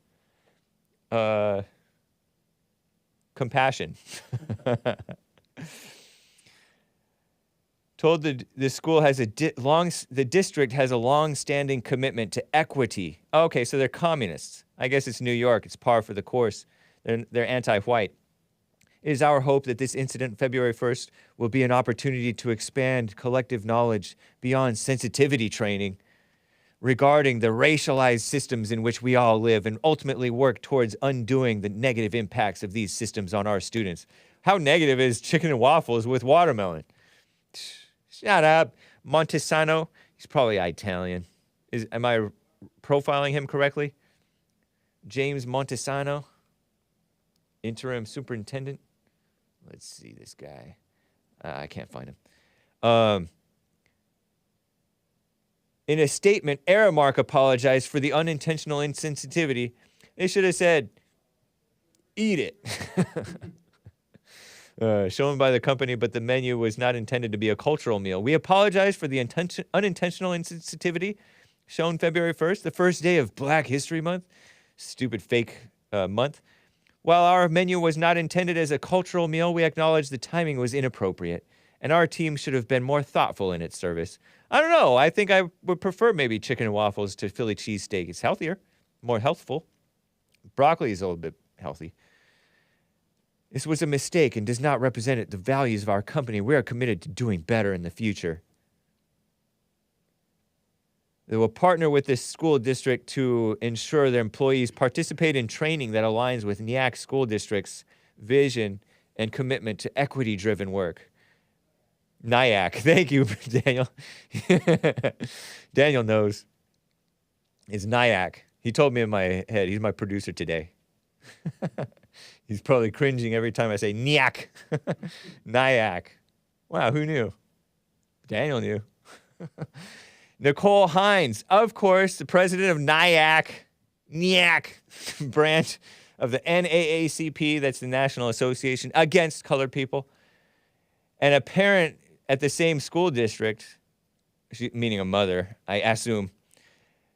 Compassion. Told the school has the district has a long-standing commitment to equity. Okay, so they're communists. I guess it's New York. It's par for the course. They're anti-white. It is our hope that this incident, February 1st, will be an opportunity to expand collective knowledge beyond sensitivity training regarding the racialized systems in which we all live and ultimately work towards undoing the negative impacts of these systems on our students. How negative is chicken and waffles with watermelon? Shut up. Montesano, he's probably Italian. Am I profiling him correctly? James Montesano, interim superintendent. Let's see this guy. I can't find him. In a statement, Aramark apologized for the unintentional insensitivity. They should have said, eat it. Shown by the company, but the menu was not intended to be a cultural meal. We apologize for the unintentional insensitivity shown February 1st, the first day of Black History Month. Stupid fake month. While our menu was not intended as a cultural meal, we acknowledge the timing was inappropriate, and our team should have been more thoughtful in its service. I don't know. I think I would prefer maybe chicken and waffles to Philly cheesesteak. It's healthier, more healthful. Broccoli is a little bit healthy. This was a mistake and does not represent the values of our company. We are committed to doing better in the future. They will partner with this school district to ensure their employees participate in training that aligns with NYAC school district's vision and commitment to equity-driven work. NYAC. Thank you, Daniel. Daniel knows. It's NYAC. He told me in my head. He's my producer today. He's probably cringing every time I say NYAC. NYAC. Wow, who knew? Daniel knew. Nicole Hines, of course, the president of NYAC branch of the NAACP, that's the National Association Against Colored People, and a parent at the same school district, meaning a mother, I assume,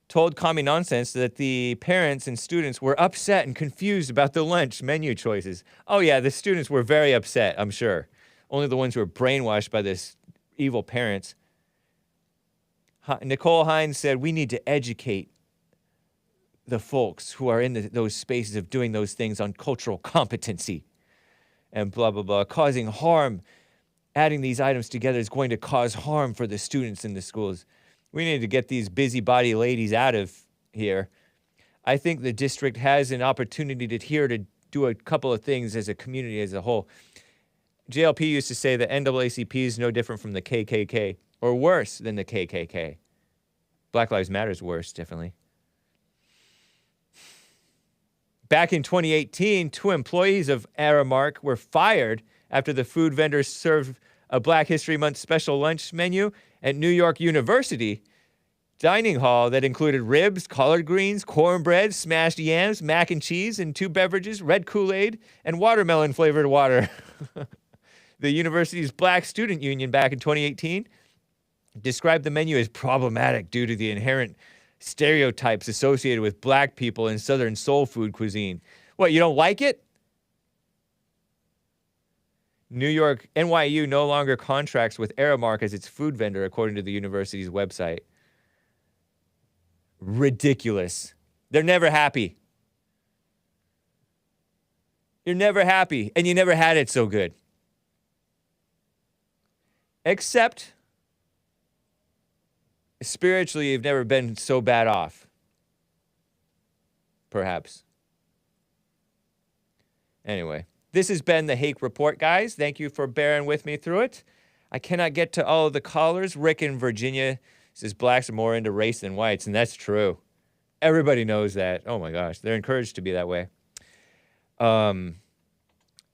told Commie Nonsense that the parents and students were upset and confused about the lunch menu choices. Oh yeah, the students were very upset, I'm sure. Only the ones who were brainwashed by this evil parents. Nicole Hines said, we need to educate the folks who are in those spaces of doing those things on cultural competency and blah, blah, blah, causing harm. Adding these items together is going to cause harm for the students in the schools. We need to get these busybody ladies out of here. I think the district has an opportunity to do a couple of things as a community as a whole. JLP used to say that NAACP is no different from the KKK, or worse than the KKK. Black Lives Matter is worse, definitely. Back in 2018, 2 employees of Aramark were fired after the food vendors served a Black History Month special lunch menu at New York University dining hall that included ribs, collard greens, cornbread, smashed yams, mac and cheese, and 2 beverages, red Kool-Aid, and watermelon-flavored water. The university's Black Student Union back in 2018 described the menu as problematic due to the inherent stereotypes associated with Black people in Southern soul food cuisine. What, you don't like it? NYU no longer contracts with Aramark as its food vendor, according to the university's website. Ridiculous. They're never happy. You're never happy, and you never had it so good. Except, spiritually, you've never been so bad off. Perhaps. Anyway. This has been the Hake Report, guys. Thank you for bearing with me through it. I cannot get to all of the callers. Rick in Virginia says blacks are more into race than whites, and that's true. Everybody knows that. Oh, my gosh. They're encouraged to be that way. Let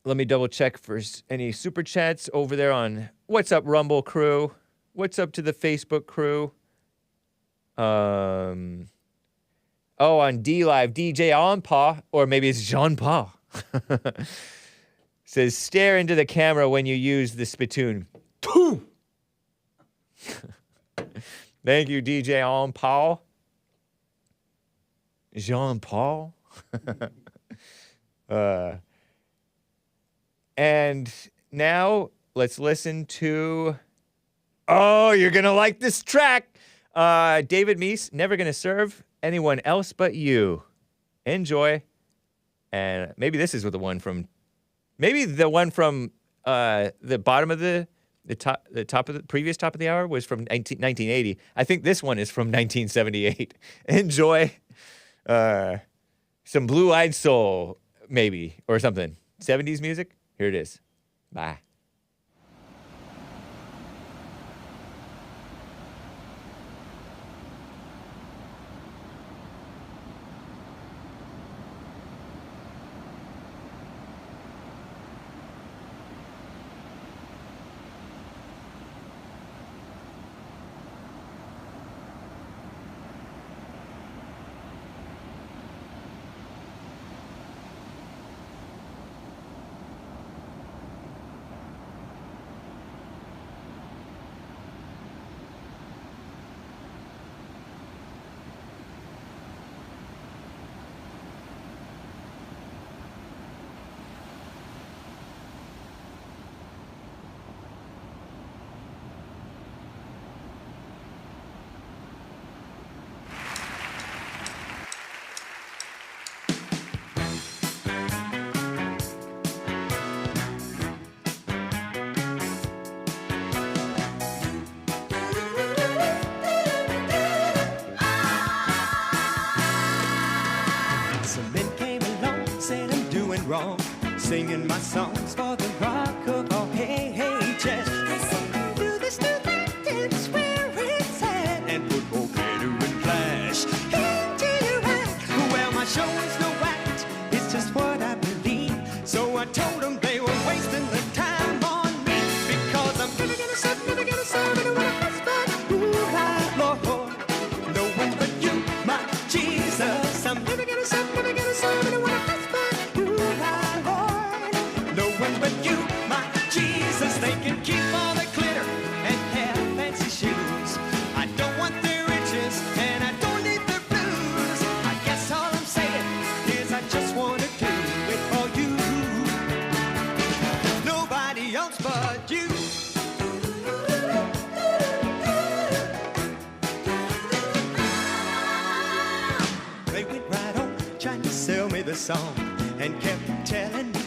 me double check for any super chats over there on What's Up, Rumble crew? What's up to the Facebook crew? On D-Live, DJ Onpa, or maybe it's Jean Paul. Says, stare into the camera when you use the spittoon. Thank you, DJ On Paul. Jean Paul. And now let's listen to Oh, you're going to like this track. David Meece, Never Gonna Serve Anyone Else But You. Enjoy. And maybe this is the one from, the bottom of the top of the previous top of the hour was from 1980. I think this one is from 1978. Enjoy. Some Blue-Eyed Soul, maybe, or something. 70s music. Here it is. Bye. Wrong, singing my songs for the rock of all ages. They say do this, do that, it's where it's at, and put more glitter and flash into your act. Well, my show is no act, it's just what I believe. So I told them they were wasting the time on me, because I'm never gonna serve anyone else but you, my Lord. No one but you, my Jesus. I'm never gonna serve anyone else. They can keep all the glitter and have fancy shoes. I don't want their riches and I don't need their blues. I guess all I'm saying is I just want to do it for you. Nobody else but you. They went right on trying to sell me the song and kept telling me